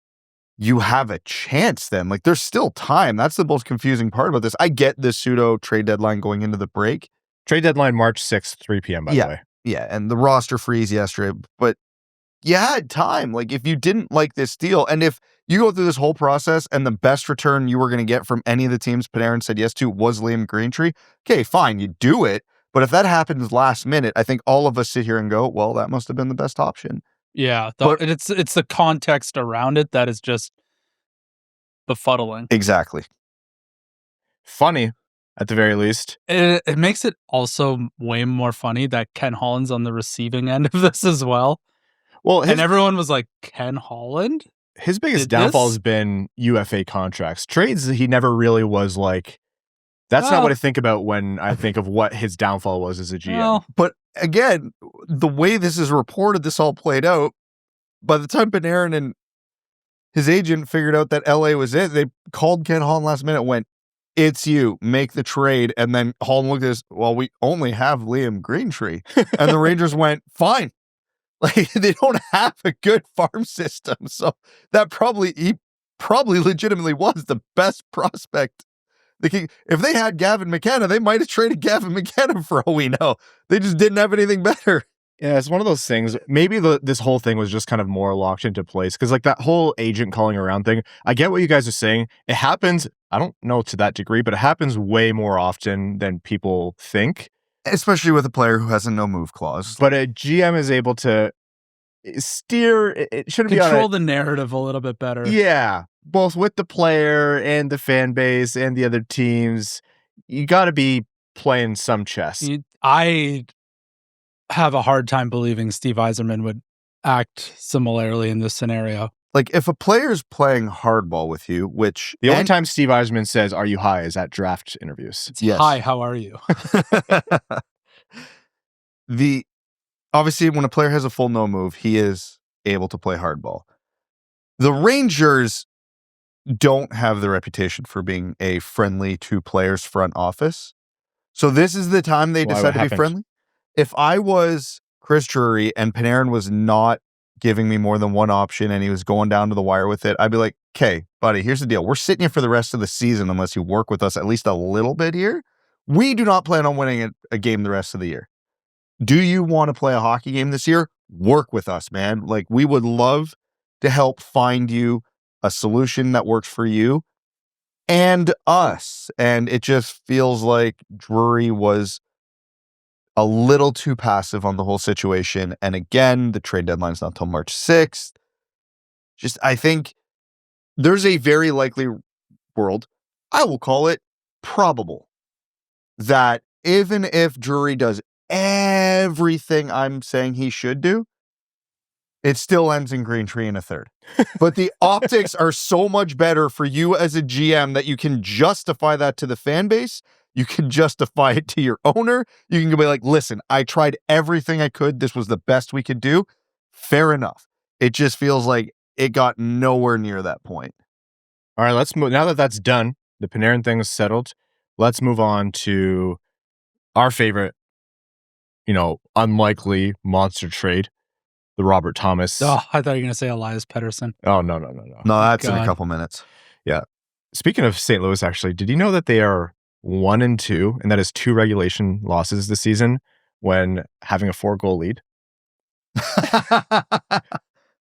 you have a chance then. Like, there's still time. That's the most confusing part about this. I get the pseudo trade deadline going into the break. Trade deadline March 6th, 3 p.m., by the way. Yeah, and the roster freeze yesterday, but you had time. Like, if you didn't like this deal, and if you go through this whole process and the best return you were going to get from any of the teams Panarin said yes to was Liam Greentree, okay, fine, you do it. But if that happens last minute, I think all of us sit here and go, well, that must have been the best option. Yeah, it's the context around it that is just befuddling. Exactly. Funny, at the very least. It makes it also way more funny that Ken Holland's on the receiving end of this as well. Well, and everyone was like, Ken Holland? His biggest downfall has been UFA contracts. Trades, he never really was like... That's not what I think about when I think of what his downfall was as a GM. Well, but again, the way this is reported, this all played out, by the time Panarin and his agent figured out that LA was it, they called Ken Holland last minute, went, it's you, make the trade. And then Holland looked at this, well, we only have Liam Greentree. And the Rangers went, fine. Like, they don't have a good farm system. So that he probably legitimately was the best prospect. If they had Gavin McKenna, they might have traded Gavin McKenna for all we know. They just didn't have anything better. Yeah, it's one of those things. Maybe this whole thing was just kind of more locked into place because like that whole agent calling around thing, I get what you guys are saying. It happens I don't know to that degree, but it happens way more often than people think. Especially with a player who has a no move clause. But a GM is able to steer. It shouldn't be control the narrative a little bit better. Yeah, both with the player and the fan base and the other teams. You got to be playing some chess. I have a hard time believing Steve Yzerman would act similarly in this scenario. Like, if a player's playing hardball with you, which... The only time Steve Yzerman says, "Are you high?" is at draft interviews. Yes. Hi, how are you? Obviously, when a player has a full no move, he is able to play hardball. The Rangers don't have the reputation for being a friendly to players front office. So this is the time they decide to be friendly. If I was Chris Drury and Panarin was not giving me more than one option and he was going down to the wire with it, I'd be like, okay, buddy, here's the deal. We're sitting here for the rest of the season unless you work with us at least a little bit here. We do not plan on winning a game the rest of the year. Do you want to play a hockey game this year? Work with us, man. Like, we would love to help find you a solution that works for you and us. And it just feels like Drury was a little too passive on the whole situation. And again, the trade deadline's not till March 6th. Just, I think there's a very likely world, I will call it probable, that even if Drury does everything I'm saying he should do, it still ends in Green Tree in a third. But the optics are so much better for you as a GM that you can justify that to the fan base. You can justify it to your owner. You can be like, listen, I tried everything I could. This was the best we could do. Fair enough. It just feels like it got nowhere near that point. All right, let's move. Now that that's done, the Panarin thing is settled. Let's move on to our favorite, unlikely monster trade, the Robert Thomas. Oh, I thought you were going to say Elias Pettersson. Oh, no. No, that's in a couple minutes. Yeah. Speaking of St. Louis, actually, did you know that they are 1-2, and that is 2 regulation losses this season when having a 4-goal lead?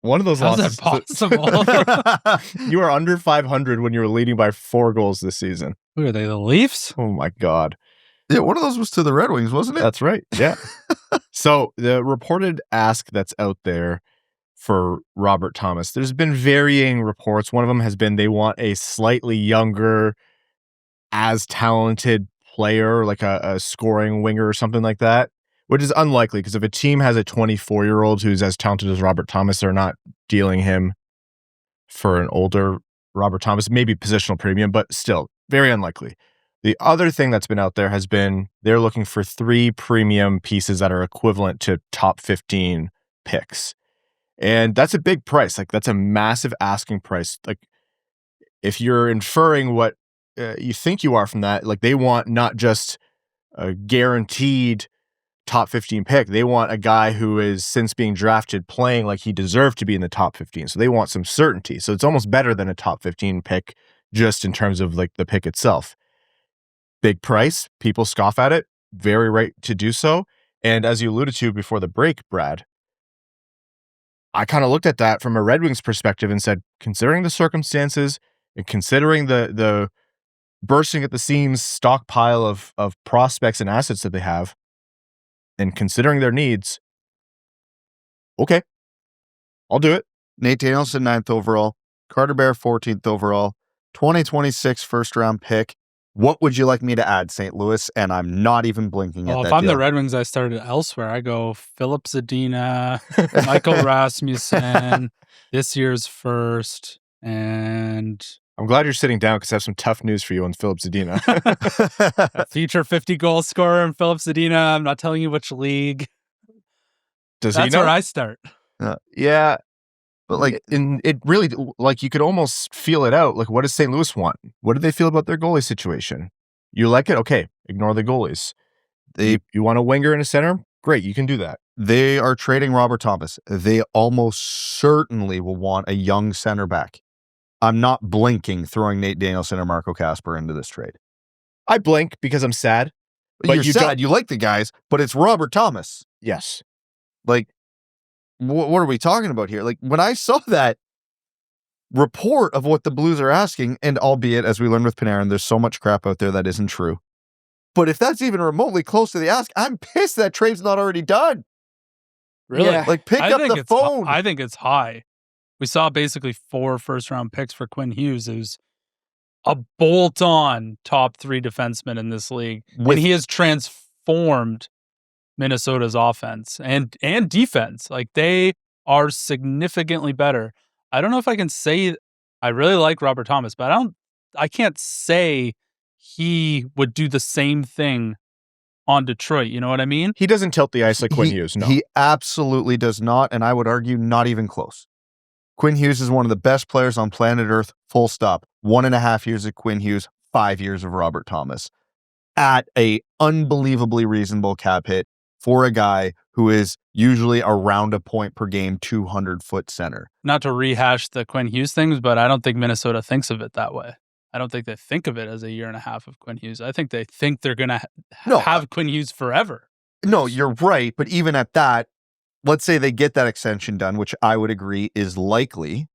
One of those How's losses. that possible? You are under 500 when you were leading by 4 goals this season. Who are they, the Leafs? Oh my God. Yeah, one of those was to the Red Wings, wasn't it? That's right. Yeah. So the reported ask that's out there for Robert Thomas, there's been varying reports. One of them has been they want a slightly younger, as talented player, like a scoring winger or something like that, which is unlikely because if a team has a 24-year-old who's as talented as Robert Thomas, they're not dealing him for an older Robert Thomas, maybe positional premium, but still very unlikely. The other thing that's been out there has been they're looking for 3 premium pieces that are equivalent to top 15 picks. And that's a big price. Like, that's a massive asking price. Like, if you're inferring what you think you are from that, like, they want not just a guaranteed top 15 pick. They want a guy who is, since being drafted, playing like he deserved to be in the top 15. So they want some certainty. So it's almost better than a top 15 pick just in terms of like the pick itself. Big price. People scoff at it. Very right to do so. And as you alluded to before the break, Brad, I kind of looked at that from a Red Wings perspective and said, considering the circumstances and considering the bursting at the seams stockpile of prospects and assets that they have, and considering their needs, okay, I'll do it. Nate Danielson, 9th overall. Carter Bear, 14th overall. 2026 first-round pick. What would you like me to add, St. Louis? And I'm not even blinking at that. If I'm deal. the Red Wings, I started elsewhere. I go Philip Zadina, Michael Rasmussen, this year's first, and I'm glad you're sitting down because I have some tough news for you on Philip Zadina. a future 50-goal scorer in Philip Zadina. I'm not telling you which league. That's he know? Where I start. Yeah. But like, it really, like, you could almost feel it out. Like, what does St. Louis want? What do they feel about their goalie situation? You like it? Okay, ignore the goalies. You want a winger and a center? Great, you can do that. They are trading Robert Thomas. They almost certainly will want a young center back. I'm not blinking throwing Nate Danielson or Marco Kasper into this trade. I blink because I'm sad. But you're sad. You like the guys, but it's Robert Thomas. Yes. Like, what are we talking about here? Like, when I saw that, report of what the Blues are asking, and albeit, as we learned with Panarin, there's so much crap out there that isn't true. But if that's even remotely close to the ask, I'm pissed that trade's not already done. Really? Yeah. Like, pick up the phone. I think it's high. We saw basically 4 first-round picks for Quinn Hughes, who's a bolt-on top 3 defenseman in this league. And he has transformed Minnesota's offense and defense. Like, they are significantly better. I don't know if I can say I really like Robert Thomas, but I can't say he would do the same thing on Detroit. You know what I mean? He doesn't tilt the ice like Quinn Hughes. No, he absolutely does not, and I would argue not even close. Quinn Hughes is one of the best players on planet Earth, full stop. 1.5 years of Quinn Hughes, 5 years of Robert Thomas. At a unbelievably reasonable cap hit for a guy who is usually around a point per game, 200-foot center. Not to rehash the Quinn Hughes things, but I don't think Minnesota thinks of it that way. I don't think they think of it as a 1.5 years of Quinn Hughes. I think they think they're going to have Quinn Hughes forever. No, you're right. But even at that, let's say they get that extension done, which I would agree is likely.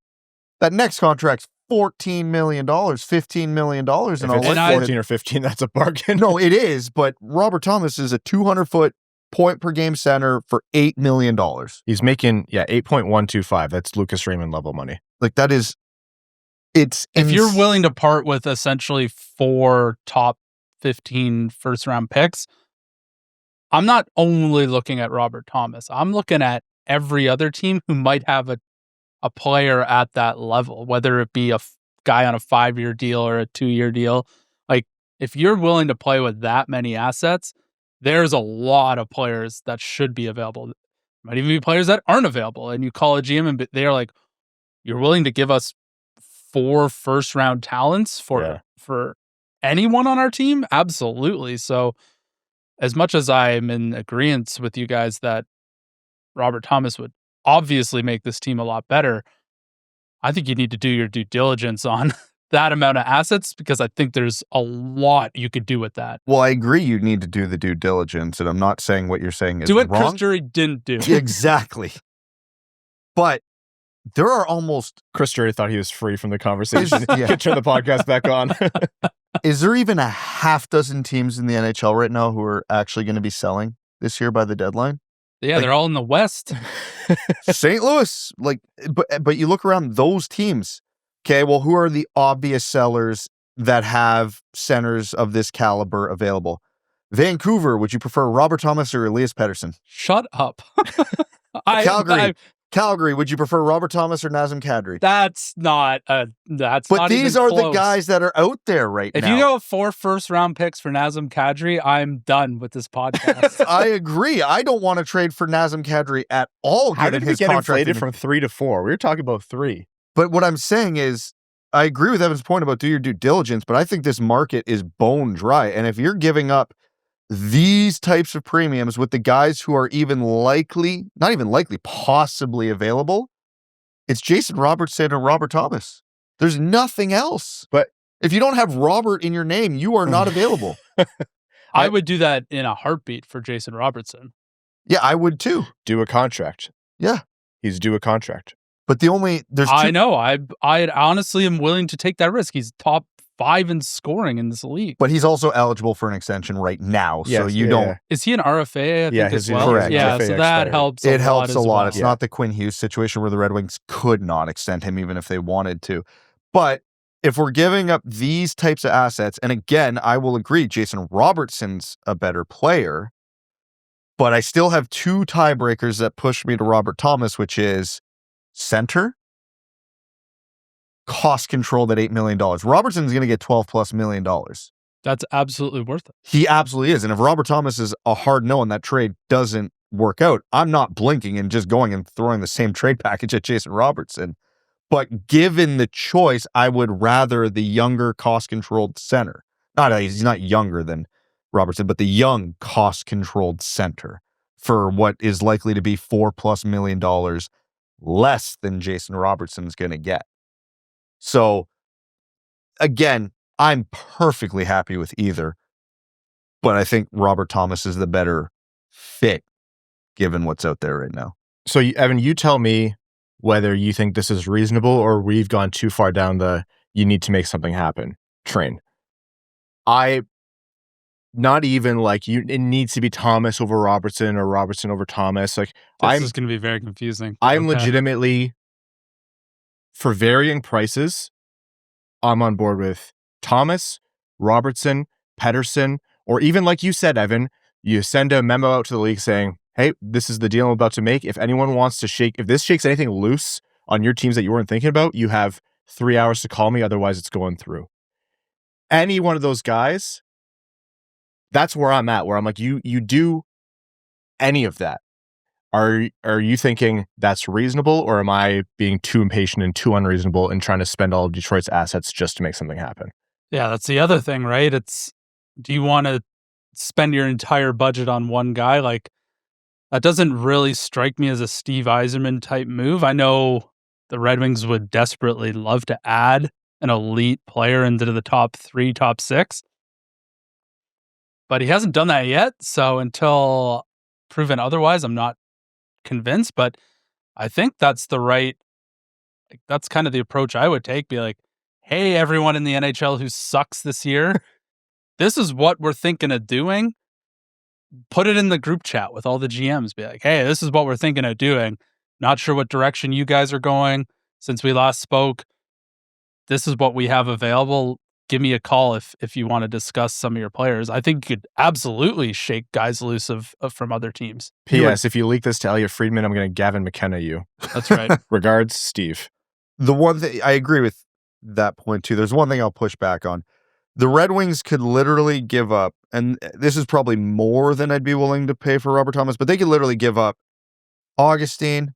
That next contract's $14 million, $15 million. If it's 14 or 15, that's a bargain. No, it is. But Robert Thomas is a 200-foot point per game center for $8 million. He's making, 8.125. That's Lucas Raymond level money. Like, that is, if you're willing to part with essentially 4 top 15 first round picks, I'm not only looking at Robert Thomas. I'm looking at every other team who might have a player at that level, whether it be a guy on a 5-year deal or a 2-year deal. Like, if you're willing to play with that many assets, there's a lot of players that should be available. There might even be players that aren't available. And you call a GM and they're like, you're willing to give us 4 first-round talents for anyone on our team? Absolutely. So as much as I'm in agreement with you guys that Robert Thomas would obviously make this team a lot better, I think you need to do your due diligence on that amount of assets, because I think there's a lot you could do with that. Well, I agree you need to do the due diligence, and I'm not saying what you're saying is wrong. Do what Chris Drury didn't do. Exactly. But there are almost... Chris Drury thought he was free from the conversation. Could turn the podcast back on. Is there even a half dozen teams in the NHL right now who are actually going to be selling this year by the deadline? Yeah, they're all in the West. St. Louis, but you look around those teams. Okay, well, who are the obvious sellers that have centers of this caliber available? Vancouver, would you prefer Robert Thomas or Elias Pettersson? Shut up. Calgary, would you prefer Robert Thomas or Nazem Kadri? That's not But these are the guys that are out there right now. If you go 4 first-round picks for Nazem Kadri, I'm done with this podcast. I agree. I don't want to trade for Nazem Kadri at all. How did we get inflated from 3 to 4? We were talking about 3. But what I'm saying is, I agree with Evan's point about do your due diligence, but I think this market is bone dry. And if you're giving up these types of premiums with the guys who are possibly available, it's Jason Robertson or Robert Thomas. There's nothing else. But if you don't have Robert in your name, you are not available. I would do that in a heartbeat for Jason Robertson. Yeah, I would too. Do a contract. Yeah. He's due a contract. But I know. I honestly am willing to take that risk. He's top 5 in scoring in this league. But he's also eligible for an extension right now. Yes, so you don't. Yeah. Is he an RFA? I think as well. Correct. Yeah, RFA so that helps. It helps a lot. Well. It's not the Quinn Hughes situation where the Red Wings could not extend him even if they wanted to. But if we're giving up these types of assets, and again, I will agree, Jason Robertson's a better player, but I still have 2 tiebreakers that push me to Robert Thomas, which is center, cost controlled at $8 million. Robertson's going to get $12+ million. That's absolutely worth it. He absolutely is. And if Robert Thomas is a hard no and that trade doesn't work out, I'm not blinking and just going and throwing the same trade package at Jason Robertson. But given the choice, I would rather the younger cost-controlled center. He's not younger than Robertson, but the young cost-controlled center for what is likely to be $4+ million less than Jason Robertson's going to get. So, again, I'm perfectly happy with either, but I think Robert Thomas is the better fit given what's out there right now. So, Evan, you tell me whether you think this is reasonable or we've gone too far down the you need to make something happen train. Not even like it needs to be Thomas over Robertson or Robertson over Thomas. Like this is going to be very confusing. I'm legitimately, for varying prices, I'm on board with Thomas, Robertson, Pettersson, or even like you said, Evan, you send a memo out to the league saying, hey, this is the deal I'm about to make. If anyone wants to if this shakes anything loose on your teams that you weren't thinking about, you have 3 hours to call me. Otherwise, it's going through. Any one of those guys, that's where I'm at, where I'm like, you do any of that. Are you thinking that's reasonable, or am I being too impatient and too unreasonable and trying to spend all of Detroit's assets just to make something happen? Yeah, that's the other thing, right? Do you want to spend your entire budget on one guy? Like, that doesn't really strike me as a Steve Yzerman type move. I know the Red Wings would desperately love to add an elite player into the top 3, top 6. But he hasn't done that yet. So until proven otherwise, I'm not convinced. But I think that's that's kind of the approach I would take. Be like, hey, everyone in the NHL who sucks this year, this is what we're thinking of doing. Put it in the group chat with all the GMs. Be like, hey, this is what we're thinking of doing. Not sure what direction you guys are going since we last spoke. This is what we have available. Give me a call if you want to discuss some of your players. I think you could absolutely shake guys loose from other teams. P.S. If you leak this to Elliot Friedman, I'm going to Gavin McKenna you. That's right. Regards, Steve. The one thing I agree with that point too. There's one thing I'll push back on. The Red Wings could literally give up, and this is probably more than I'd be willing to pay for Robert Thomas, but they could literally give up Augustine,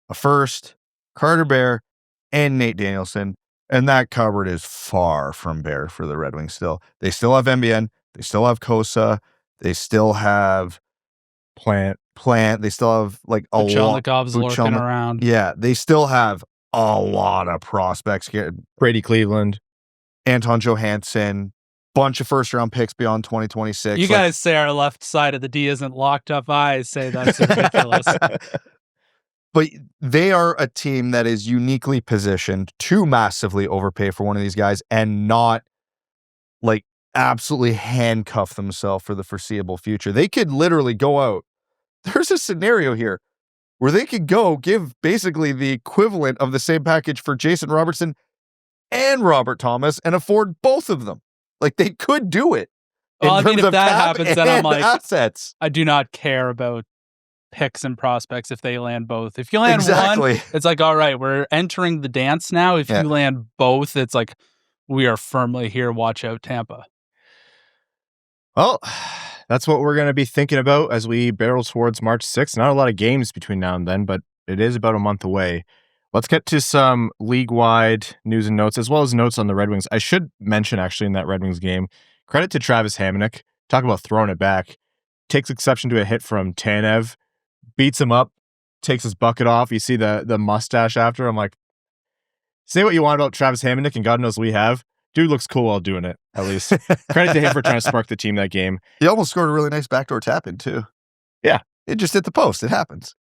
a first, Carter Bear, and Nate Danielson. And that cupboard is far from bare for the Red Wings still. They still have MBN. They still have Kosa. They still have Plant. They still have like a lot. Buchelnikov's lurking around. Yeah, they still have a lot of prospects. Brady Cleveland. Anton Johansson. Bunch of first-round picks beyond 2026. You guys say our left side of the D isn't locked up. I say that's ridiculous. But they are a team that is uniquely positioned to massively overpay for one of these guys and not like absolutely handcuff themselves for the foreseeable future. They could literally go out. There's a scenario here where they could go give basically the equivalent of the same package for Jason Robertson and Robert Thomas and afford both of them. Like they could do it. Well, I mean, if that happens, then I'm like, assets. I do not care about picks and prospects if they land both. If you land one, it's like, all right, we're entering the dance now. If you land both, it's like, we are firmly here. Watch out, Tampa. Well, that's what we're going to be thinking about as we barrel towards March 6th. Not a lot of games between now and then, but it is about a month away. Let's get to some league-wide news and notes, as well as notes on the Red Wings. I should mention, actually, in that Red Wings game, credit to Travis Hamonic. Talk about throwing it back. Takes exception to a hit from Tanev. Beats him up, takes his bucket off. You see the mustache after. I'm like, say what you want about Travis Hamonic, and God knows we have. Dude looks cool while doing it, at least. Credit to him for trying to spark the team that game. He almost scored a really nice backdoor tap in, too. Yeah. It just hit the post. It happens.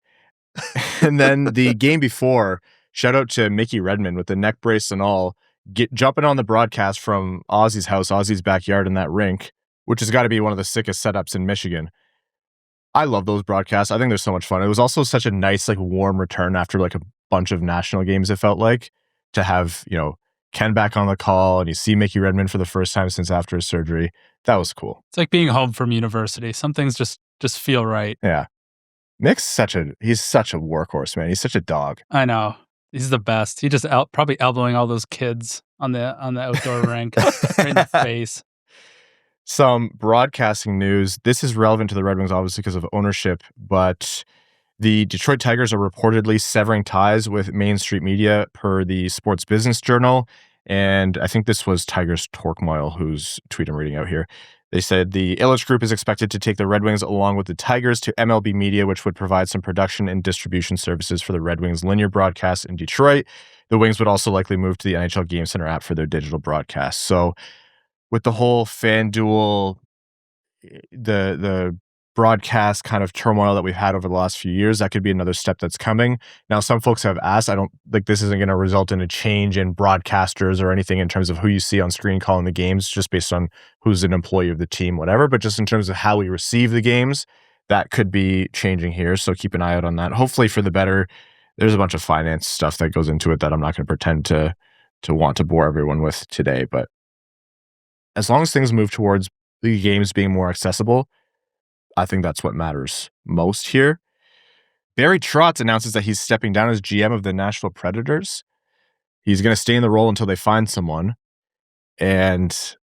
And then the game before, shout out to Mickey Redmond with the neck brace and all, jumping on the broadcast from Ozzy's house, Ozzy's backyard in that rink, which has got to be one of the sickest setups in Michigan. I love those broadcasts. I think they're so much fun. It was also such a nice, like, warm return after like a bunch of national games, it felt like, to have, Ken back on the call and you see Mickey Redmond for the first time since after his surgery. That was cool. It's like being home from university. Some things just feel right. Yeah. Mick's he's such a workhorse, man. He's such a dog. I know. He's the best. He just probably elbowing all those kids on the outdoor rink right in the face. Some broadcasting news. This is relevant to the Red Wings, obviously, because of ownership, but the Detroit Tigers are reportedly severing ties with Main Street Media per the Sports Business Journal. And I think this was Tigers Torquemile, whose tweet I'm reading out here. They said the Illich Group is expected to take the Red Wings along with the Tigers to MLB Media, which would provide some production and distribution services for the Red Wings linear broadcast in Detroit. The Wings would also likely move to the NHL Game Center app for their digital broadcast. So with the whole FanDuel, the broadcast kind of turmoil that we've had over the last few years, that could be another step that's coming. Now, some folks have asked, I don't think this isn't going to result in a change in broadcasters or anything in terms of who you see on screen calling the games, just based on who's an employee of the team, whatever, but just in terms of how we receive the games, that could be changing here. So keep an eye out on that. Hopefully for the better. There's a bunch of finance stuff that goes into it that I'm not going to pretend to want to bore everyone with today, but as long as things move towards the games being more accessible, I think that's what matters most here. Barry Trotz announces that he's stepping down as GM of the Nashville Predators. He's going to stay in the role until they find someone. And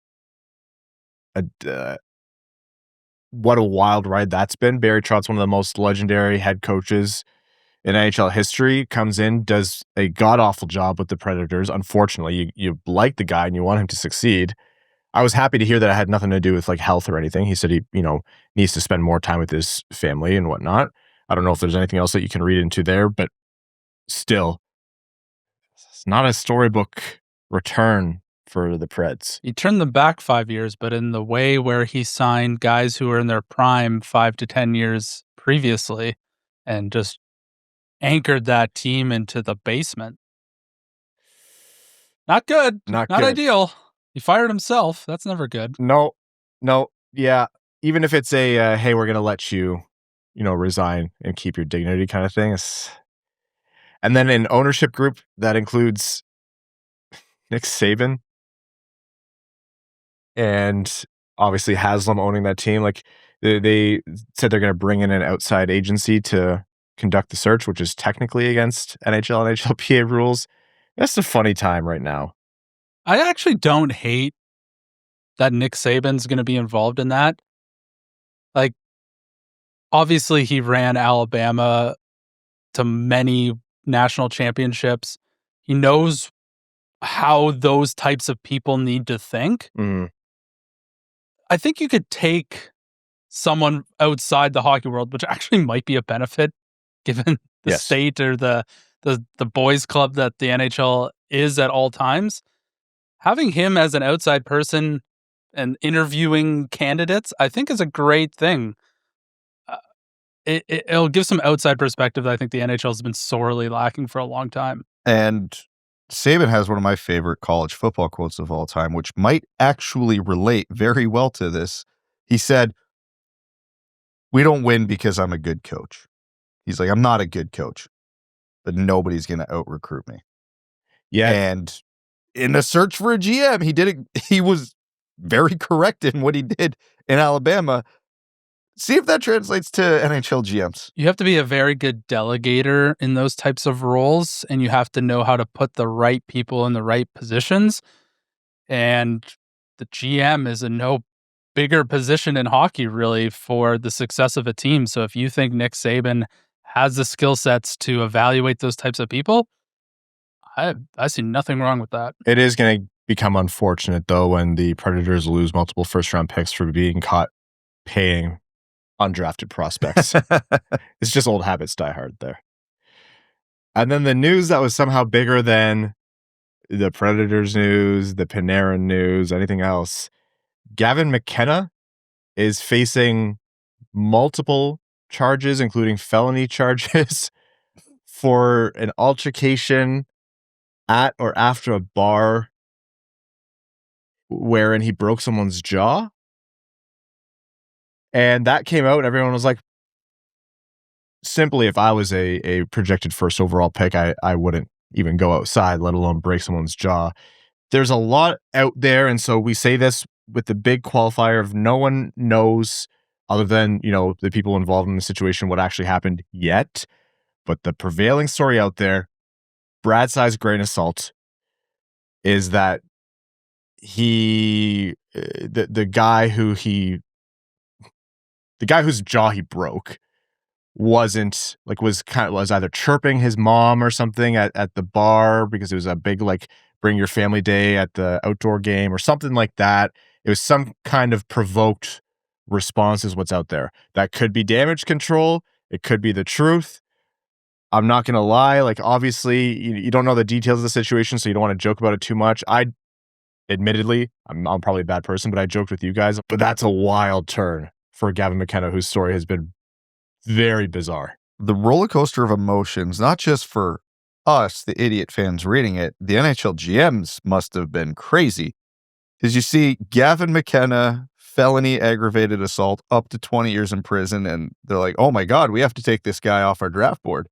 what a wild ride that's been. Barry Trotz, one of the most legendary head coaches in NHL history, comes in, does a god-awful job with the Predators. Unfortunately, you like the guy and you want him to succeed. I was happy to hear that it had nothing to do with like health or anything. He said he, needs to spend more time with his family and whatnot. I don't know if there's anything else that you can read into there, but still, it's not a storybook return for the Preds. He turned them back 5 years, but in the way where he signed guys who were in their prime 5 to 10 years previously and just anchored that team into the basement. Not good. Not good. Ideal. He fired himself. That's never good. No. Yeah. Even if it's a, hey, we're going to let you, resign and keep your dignity kind of thing. And then an ownership group that includes Nick Saban and obviously Haslam owning that team. Like they said they're going to bring in an outside agency to conduct the search, which is technically against NHL and NHLPA rules. That's a funny time right now. I actually don't hate that Nick Saban's going to be involved in that. Like, obviously he ran Alabama to many national championships. He knows how those types of people need to think. Mm. I think you could take someone outside the hockey world, which actually might be a benefit given the state or the boys club that the NHL is at all times. Having him as an outside person and interviewing candidates, I think is a great thing. It'll give some outside perspective that I think the NHL has been sorely lacking for a long time. And Saban has one of my favorite college football quotes of all time, which might actually relate very well to this. He said, "We don't win because I'm a good coach." He's like, "I'm not a good coach, but nobody's going to out-recruit me." Yeah. And in a search for a GM, he was very correct in what he did in Alabama. See if that translates to NHL GMs. You have to be a very good delegator in those types of roles, and you have to know how to put the right people in the right positions. And the GM is a no bigger position in hockey, really, for the success of a team. So if you think Nick Saban has the skill sets to evaluate those types of people, I see nothing wrong with that. It is going to become unfortunate, though, when the Predators lose multiple first-round picks for being caught paying undrafted prospects. It's just old habits die hard there. And then the news that was somehow bigger than the Predators news, the Panarin news, anything else. Gavin McKenna is facing multiple charges, including felony charges, for an altercation at or after a bar wherein he broke someone's jaw. And that came out and everyone was like, simply, if I was a projected first overall pick, I wouldn't even go outside, let alone break someone's jaw. There's a lot out there. And so we say this with the big qualifier of no one knows other than, the people involved in the situation what actually happened yet. But the prevailing story out there, Brad-sized grain of salt, is that the guy whose jaw he broke was either chirping his mom or something at the bar because it was a big bring your family day at the outdoor game or something like that. It was some kind of provoked response is what's out there. That could be damage control. It could be the truth. I'm not going to lie. Obviously, you don't know the details of the situation, so you don't want to joke about it too much. Admittedly, I'm probably a bad person, but I joked with you guys. But that's a wild turn for Gavin McKenna, whose story has been very bizarre. The roller coaster of emotions, not just for us, the idiot fans reading it, the NHL GMs must have been crazy. Because you see Gavin McKenna, felony aggravated assault, up to 20 years in prison, and they're like, oh my God, we have to take this guy off our draft board.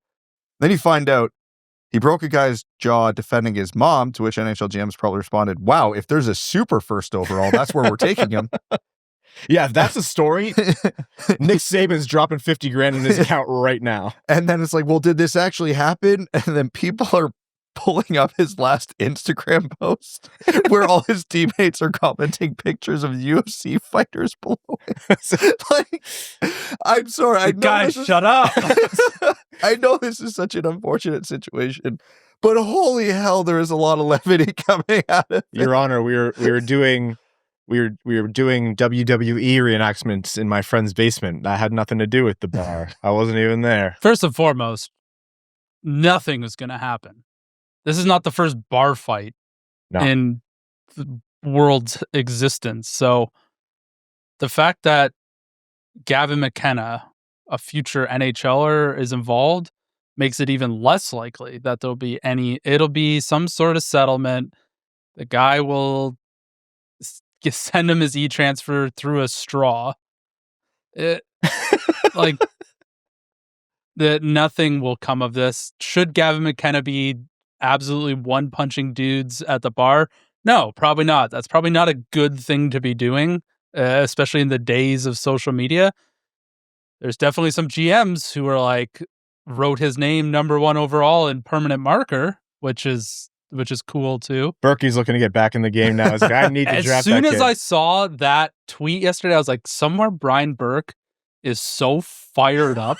Then you find out he broke a guy's jaw defending his mom, to which NHL GMs probably responded, wow, if there's a super first overall, that's where we're taking him. Yeah, if that's a story, Nick Saban's dropping 50 grand in his account right now. And then it's like, well, did this actually happen? And then people are pulling up his last Instagram post where all his teammates are commenting pictures of UFC fighters below him. Like, I'm sorry. I know Guys, shut up. I know this is such an unfortunate situation, but holy hell, there is a lot of levity coming out of it. Your Honor, we were doing WWE reenactments in my friend's basement. That had nothing to do with the bar. I wasn't even there. First and foremost, nothing was going to happen. This is not the first bar fight in the world's existence. So the fact that Gavin McKenna, a future NHLer, is involved makes it even less likely that there'll be it'll be some sort of settlement. The guy will send him his e-transfer through a straw. That nothing will come of this. Should Gavin McKenna be absolutely one-punching dudes at the bar? No, probably not. That's probably not a good thing to be doing, especially in the days of social media. There's definitely some GMs who are like, wrote his name number 1 overall in permanent marker, which is cool too. Berkey's looking to get back in the game now. He's like, I need to draft that kid. As soon as I saw that tweet yesterday, I was like, somewhere Brian Burke is so fired up.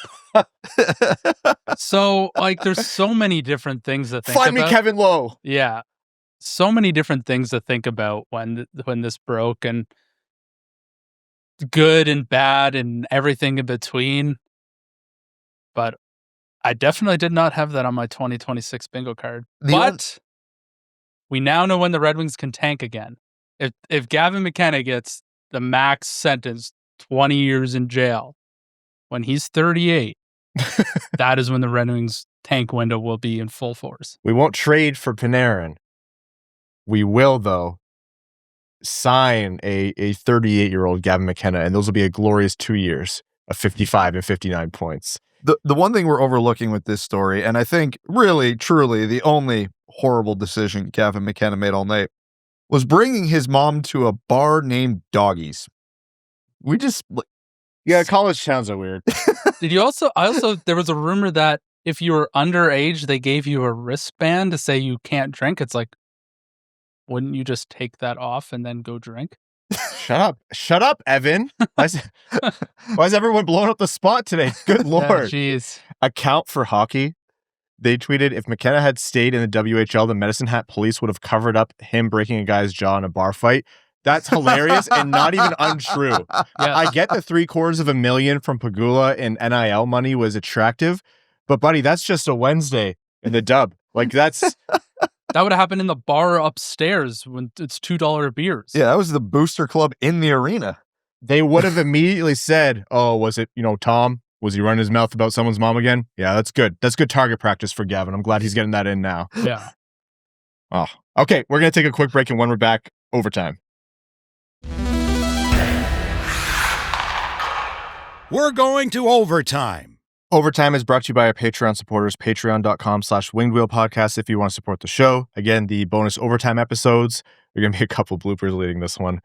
So, like, there's so many different things to think about. Find me Kevin Lowe. Yeah. So many different things to think about when this broke, and good and bad and everything in between. But I definitely did not have that on my 2026 bingo card. We now know when the Red Wings can tank again. If Gavin McKenna gets the max sentence, 20 years in jail, when he's 38, that is when the Red Wings tank window will be in full force. We won't trade for Panarin. We will, though, sign a 38-year-old Gavin McKenna, and those will be a glorious 2 years of 55 and 59 points. The one thing we're overlooking with this story, and I think really, truly, the only horrible decision Gavin McKenna made all night, was bringing his mom to a bar named Doggies. We just... Yeah, college towns are weird. Did you also... there was a rumor that if you were underage, they gave you a wristband to say you can't drink. It's like, wouldn't you just take that off and then go drink? Shut up, Evan. Why is everyone blowing up the spot today? Good Lord. Jeez. Account for Hockey. They tweeted, if McKenna had stayed in the WHL, the Medicine Hat police would have covered up him breaking a guy's jaw in a bar fight. That's hilarious and not even untrue. Yeah. I get the $750,000 from Pagula and NIL money was attractive, but buddy, that's just a Wednesday in the dub. Like that's... That would have happened in the bar upstairs when it's $2 beers. Yeah, that was the booster club in the arena. They would have immediately said, oh, was it, Tom? Was he running his mouth about someone's mom again? Yeah, that's good. That's good target practice for Gavin. I'm glad he's getting that in now. Yeah. Oh, okay. We're going to take a quick break, and when we're back, overtime. We're going to overtime. Overtime is brought to you by our Patreon supporters, patreon.com/wingedwheelpodcast if you want to support the show. Again, the bonus overtime episodes. There are going to be a couple bloopers leading this one.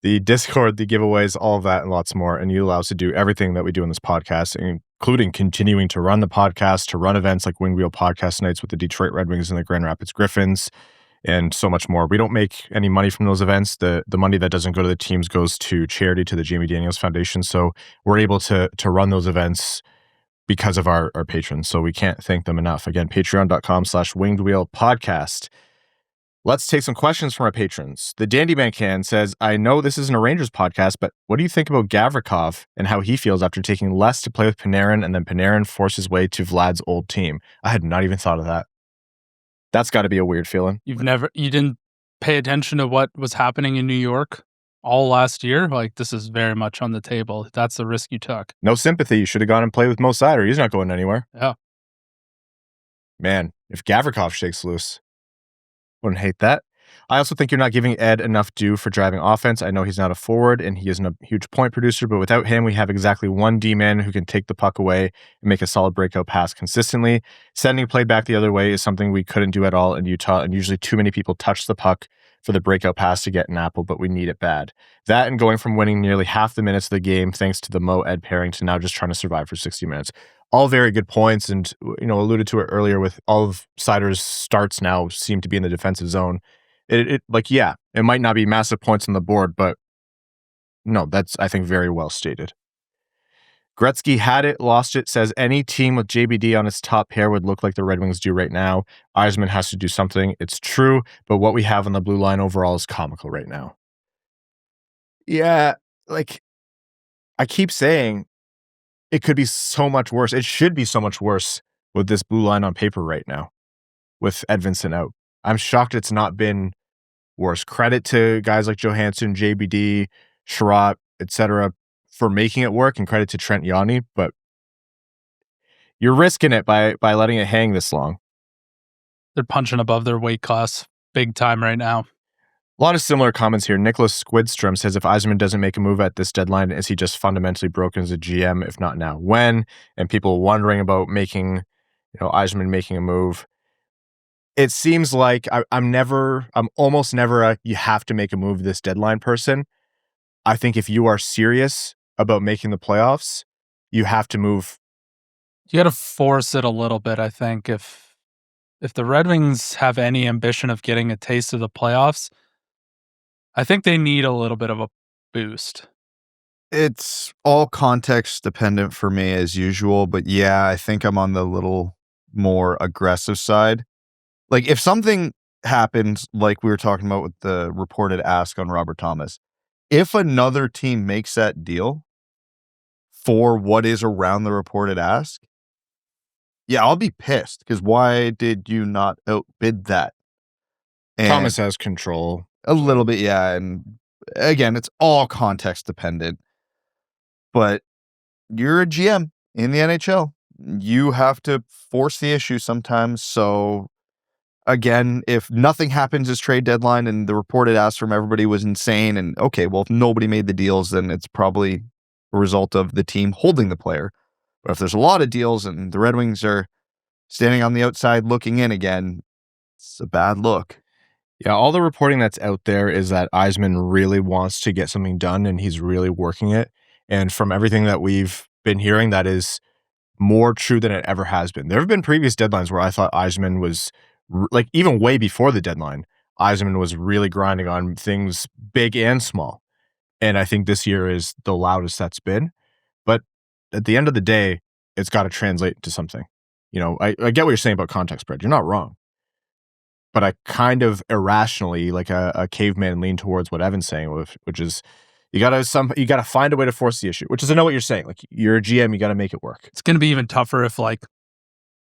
The Discord, the giveaways, all of that and lots more. And you allow us to do everything that we do in this podcast, including continuing to run the podcast, to run events like Winged Wheel Podcast Nights with the Detroit Red Wings and the Grand Rapids Griffins, and so much more. We don't make any money from those events. The money that doesn't go to the teams goes to charity, to the Jamie Daniels Foundation. So we're able to run those events because of our patrons. So we can't thank them enough. Again, patreon.com/wingedwheelpodcast. Let's take some questions from our patrons. The Dandy Man Can says, I know this isn't a Rangers podcast, but what do you think about Gavrikov and how he feels after taking less to play with Panarin and then Panarin forced his way to Vlad's old team? I had not even thought of that. That's got to be a weird feeling. You didn't pay attention to what was happening in New York all last year, like, this is very much on the table. That's the risk you took. No sympathy. You should have gone and played with Mo Seider. He's not going anywhere. Yeah. Man, if Gavrikov shakes loose, wouldn't hate that. I also think you're not giving Ed enough due for driving offense. I know he's not a forward and he isn't a huge point producer, but without him, we have exactly one D-man who can take the puck away and make a solid breakout pass consistently. Sending play back the other way is something we couldn't do at all in Utah, and usually too many people touch the puck for the breakout pass to get an apple, but we need it bad. That and going from winning nearly half the minutes of the game thanks to the Mo-Ed pairing to now just trying to survive for 60 minutes. All very good points, and alluded to it earlier with all of Seider's starts now seem to be in the defensive zone. It might not be massive points on the board, but no, that's, I think, very well stated. Gretzky had it, lost it, says any team with JBD on its top pair would look like the Red Wings do right now. Yzerman has to do something. It's true, but what we have on the blue line overall is comical right now. Yeah, like, I keep saying it could be so much worse. It should be so much worse with this blue line on paper right now, with Edvinsson out. I'm shocked it's not been worse. Credit to guys like Johansson, JBD, Sherratt, etc. for making it work, and credit to Trent Yawney, but you're risking it by letting it hang this long. They're punching above their weight class big time right now. A lot of similar comments here. Nicholas Squidstrom says if Yzerman doesn't make a move at this deadline, is he just fundamentally broken as a GM? If not now, when? And people wondering about Yzerman making a move. It seems like I'm almost never a you have to make a move this deadline person. I think if you are serious about making the playoffs, you have to move. You got to force it a little bit, I think. If the Red Wings have any ambition of getting a taste of the playoffs, I think they need a little bit of a boost. It's all context dependent for me as usual, but yeah, I think I'm on the little more aggressive side. Like, if something happens, like we were talking about with the reported ask on Robert Thomas, if another team makes that deal for what is around the reported ask, yeah, I'll be pissed, because why did you not outbid that? And Thomas has control. A little bit, yeah. And again, it's all context dependent. But you're a GM in the NHL. You have to force the issue sometimes. So again, if nothing happens as trade deadline and the reported ask from everybody was insane, and okay, well, if nobody made the deals, then it's probably a result of the team holding the player. But if there's a lot of deals and the Red Wings are standing on the outside looking in again, it's a bad look. Yeah, all the reporting that's out there is that Yzerman really wants to get something done and he's really working it. And from everything that we've been hearing, that is more true than it ever has been. There have been previous deadlines where I thought Yzerman was, like, even way before the deadline, Yzerman was really grinding on things big and small. And I think this year is the loudest that's been. But at the end of the day, it's got to translate to something. I get what you're saying about context, Brett. You're not wrong. But I kind of irrationally, like a caveman, lean towards what Evan's saying, which is you gotta find a way to force the issue. Which is, I know what you're saying. Like, you're a GM, you gotta make it work. It's gonna be even tougher if, like,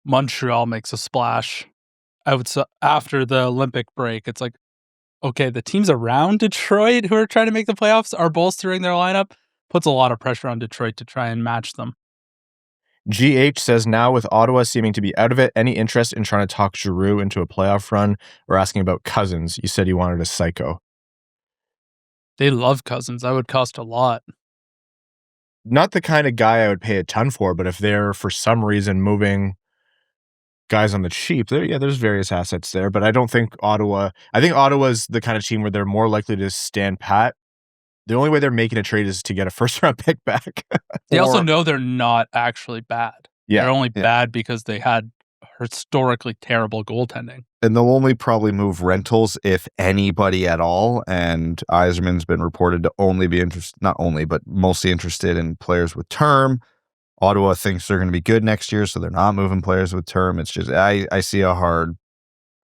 Montreal makes a splash after the Olympic break. It's like, okay, the teams around Detroit who are trying to make the playoffs are bolstering their lineup. Puts a lot of pressure on Detroit to try and match them. GH says, now with Ottawa seeming to be out of it, any interest in trying to talk Giroux into a playoff run? Or asking about Cousins? You said you wanted a psycho. They love Cousins. That would cost a lot. Not the kind of guy I would pay a ton for, but if they're for some reason moving guys on the cheap, there's various assets there. But I think Ottawa's the kind of team where they're more likely to stand pat. The only way they're making a trade is to get a first-round pick back. They also know they're not actually bad. Yeah, they're only bad because they had historically terrible goaltending. And they'll only probably move rentals, if anybody at all. And Yzerman's been reported to only be mostly interested in players with term. Ottawa thinks they're going to be good next year, so they're not moving players with term. It's just, I see a hard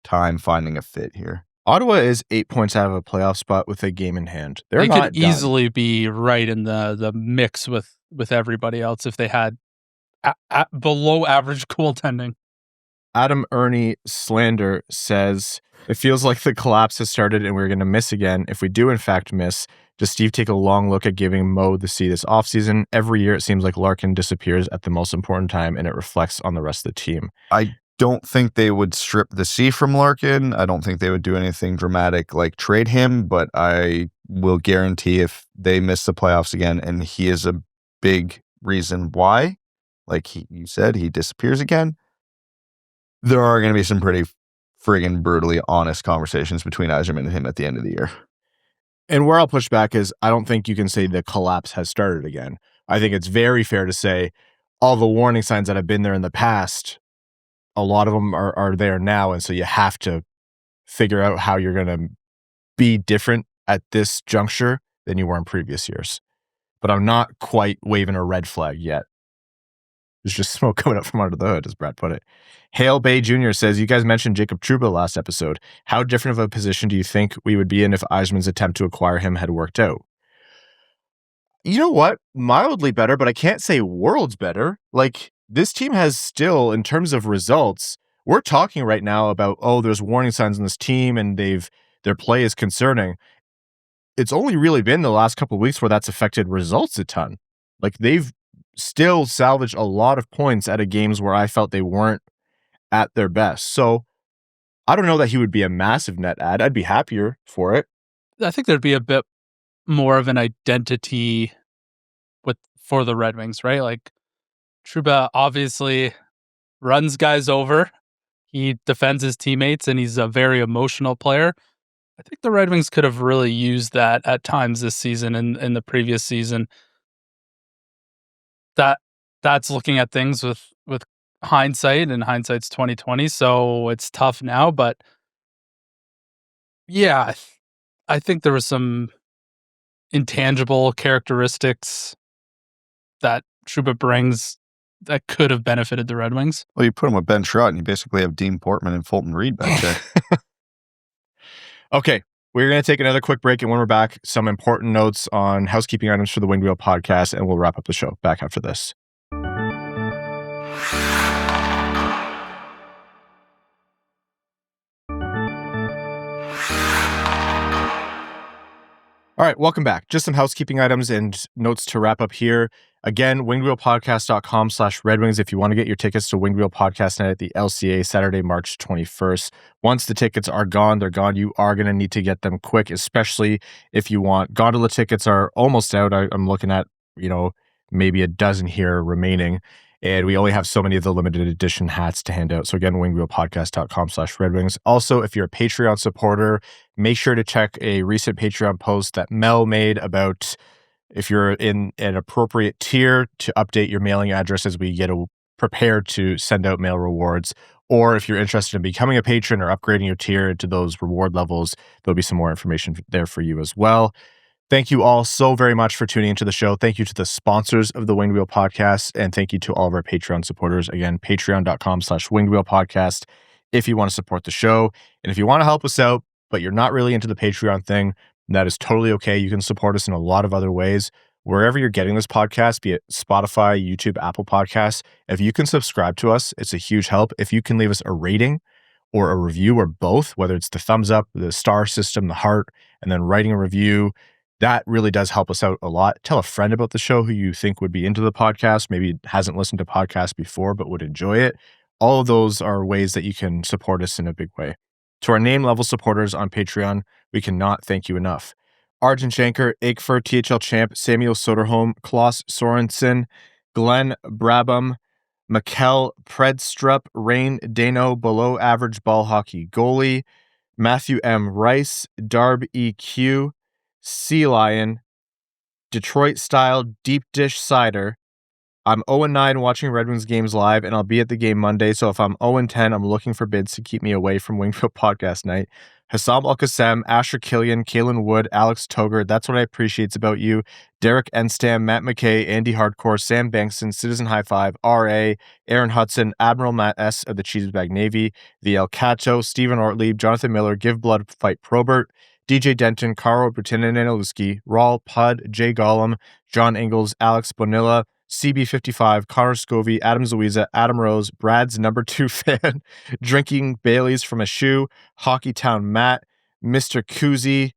time finding a fit here. Ottawa is 8 points out of a playoff spot with a game in hand. They could easily be right in the mix with everybody else if they had below average goaltending. Adam Ernie Slander says, it feels like the collapse has started and we're going to miss again. If we do in fact miss, Does Steve take a long look at giving Mo the C this offseason? Every year, it seems like Larkin disappears at the most important time, and it reflects on the rest of the team. I don't think they would strip the C from Larkin. I don't think they would do anything dramatic like trade him, but I will guarantee if they miss the playoffs again, and he is a big reason why, like you said, he disappears again, there are going to be some pretty friggin' brutally honest conversations between Yzerman and him at the end of the year. And where I'll push back is I don't think you can say the collapse has started again. I think it's very fair to say all the warning signs that have been there in the past, a lot of them are there now. And so you have to figure out how you're going to be different at this juncture than you were in previous years. But I'm not quite waving a red flag yet. There's just smoke coming up from under the hood, as Brad put it. Hale Bay Jr. says, you guys mentioned Jacob Trouba last episode. How different of a position do you think we would be in if Yzerman's attempt to acquire him had worked out? You know what? Mildly better, but I can't say worlds better. Like, this team has still, in terms of results, we're talking right now about, there's warning signs on this team and their play is concerning. It's only really been the last couple of weeks where that's affected results a ton. Like, they've still salvaged a lot of points out of games where I felt they weren't at their best. So I don't know that he would be a massive net add. I'd be happier for it. I think there'd be a bit more of an identity for the Red Wings, right? Like, Trouba obviously runs guys over. He defends his teammates, and he's a very emotional player. I think the Red Wings could have really used that at times this season and in the previous season. That's looking at things with hindsight, and hindsight's 2020, so it's tough now. But yeah, I think there was some intangible characteristics that Trouba brings that could have benefited the Red Wings. Well, you put him with Ben Sherratt, and you basically have Dean Portman and Fulton Reed back there. Okay, we're going to take another quick break, and when we're back, some important notes on housekeeping items for the Winged Wheel podcast, and we'll wrap up the show. Back after this. All right, welcome back. Just some housekeeping items and notes to wrap up here. Again, wingedwheelpodcast.com/Red Wings if you want to get your tickets to Winged Wheel Podcast Night at the LCA Saturday, March 21st. Once the tickets are gone, they're gone. You are going to need to get them quick, especially if you want. Gondola tickets are almost out. I'm looking at, maybe a dozen here remaining. And we only have so many of the limited edition hats to hand out. So again, wingedwheelpodcast.com/Red Wings. Also, if you're a Patreon supporter, make sure to check a recent Patreon post that Mel made about if you're in an appropriate tier to update your mailing address as we get prepared to send out mail rewards. Or if you're interested in becoming a patron or upgrading your tier to those reward levels, there'll be some more information there for you as well. Thank you all so very much for tuning into the show. Thank you to the sponsors of the Winged Wheel Podcast, and thank you to all of our Patreon supporters. Again, patreon.com/Winged Wheel Podcast if you want to support the show. And if you want to help us out, but you're not really into the Patreon thing, that is totally okay. You can support us in a lot of other ways. Wherever you're getting this podcast, be it Spotify, YouTube, Apple Podcasts, if you can subscribe to us, it's a huge help. If you can leave us a rating or a review or both, whether it's the thumbs up, the star system, the heart, and then writing a review, that really does help us out a lot. Tell a friend about the show who you think would be into the podcast, maybe hasn't listened to podcasts before but would enjoy it. All of those are ways that you can support us in a big way. To our name level supporters on Patreon, we cannot thank you enough. Arjun Shankar, Aikfer, THL Champ, Samuel Soderholm, Klaus Sorensen, Glenn Brabham, Mikkel Predstrup, Rain Dano, Below Average Ball Hockey Goalie, Matthew M. Rice, Darb EQ, Sea Lion, Detroit Style Deep Dish Seider. I'm 0-9 watching Red Wings games live, and I'll be at the game Monday, so if I'm 0-10, I'm looking for bids to keep me away from Winged Wheel Podcast Night. Hassam Al-Qassem, Asher Killian, Kalen Wood, Alex Toger, That's What I Appreciate About You, Derek Enstam, Matt McKay, Andy Hardcore, Sam Bankston, Citizen High Five, R.A., Aaron Hudson, Admiral Matt S. of the Cheesebag Navy, The El Cacho, Stephen Ortlieb, Jonathan Miller, Give Blood, Fight Probert, DJ Denton, Caro Bertinen Analuski, Raul Pud, Jay Gollum, John Ingalls, Alex Bonilla, CB55, Connor Scovey, Adam Zuiza, Adam Rose, Brad's number 2 fan, Drinking Baileys from a Shoe, Hockeytown Matt, Mr. Kuzi,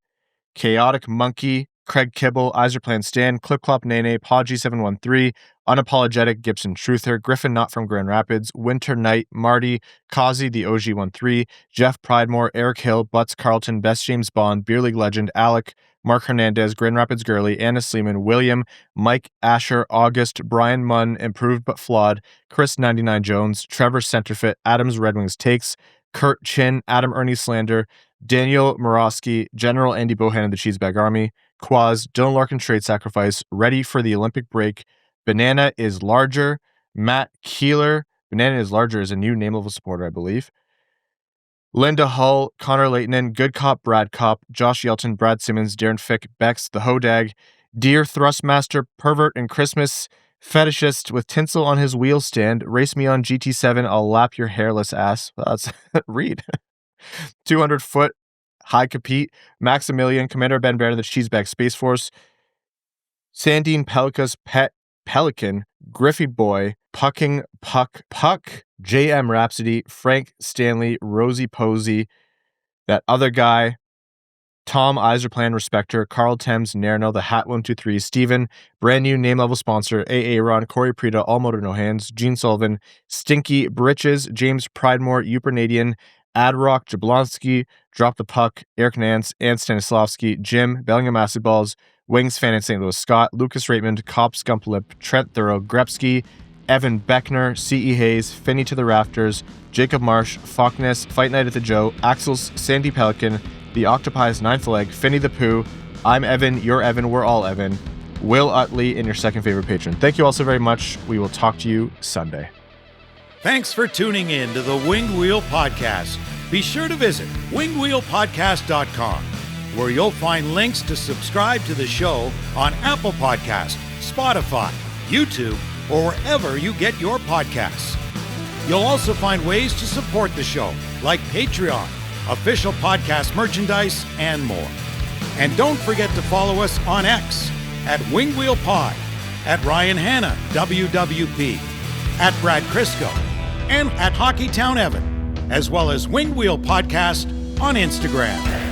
Chaotic Monkey, Craig Kibble, Yzerman Stan, Clip Clop Nene, Podgy713, Unapologetic Gibson Truther, Griffin Not from Grand Rapids, Winter Knight, Marty, Kazi the OG13, Jeff Pridemore, Eric Hill, Butts Carlton, Best James Bond, Beer League Legend, Alec, Mark Hernandez, Grand Rapids Girly, Anna Sleeman, William, Mike Asher, August, Brian Munn, Improved But Flawed, Chris 99 Jones, Trevor Centerfit, Adams Red Wings Takes, Kurt Chin, Adam Ernie Slander, Daniel Morosky, General Andy Bohan of the Cheesebag Army, Quaz, Dylan Larkin Trade Sacrifice, Ready for the Olympic Break, Banana is Larger, Matt Keeler, Banana is Larger is a new name level supporter, I believe. Linda Hull, Connor Leighton, Good Cop, Brad Cop, Josh Yelton, Brad Simmons, Darren Fick, Bex, The Hodag, Dear Thrustmaster, Pervert and Christmas, Fetishist with tinsel on his wheel stand, Race Me on GT7, I'll lap your hairless ass. That's read. 200 foot, High Compete, Maximilian, Commander Ben Baron of the Cheesebag Space Force, Sandin-Pellikka's Pet Pelican, Griffey Boy, Pucking Puck, JM Rhapsody, Frank Stanley, Rosie Posey, that other guy, Tom Yzerman Respecter, Carl Thames, Nerno, The Hat 123, Steven, brand new name level sponsor, AA Ron, Corey Prida, All Motor No Hands, Gene Sullivan, Stinky Britches, James Pridemore, Upernadian, Adrock, Jablonski, Drop the Puck, Eric Nance, and Stanislavski, Jim, Bellingham Acid Balls, Wings fan in St. Louis, Scott, Lucas Raymond, Cop Scumplip, Trent Thorough, Grepsky, Evan Beckner, C.E. Hayes, Finney to the Rafters, Jacob Marsh, Falkness, Fight Night at the Joe, Axel's Sandy Pelican, The Octopi's Ninth Leg, Finney the Pooh, I'm Evan, you're Evan, we're all Evan, Will Utley, and your second favorite patron. Thank you all so very much. We will talk to you Sunday. Thanks for tuning in to the Winged Wheel Podcast. Be sure to visit wingedwheelpodcast.com, where you'll find links to subscribe to the show on Apple Podcasts, Spotify, YouTube, or wherever you get your podcasts. You'll also find ways to support the show, like Patreon, official podcast merchandise, and more. And don't forget to follow us on X at Winged Wheel Pod, at Ryan Hanna, WWP, at Brad Crisco, and at Hockeytown Evan, as well as Winged Wheel Podcast on Instagram.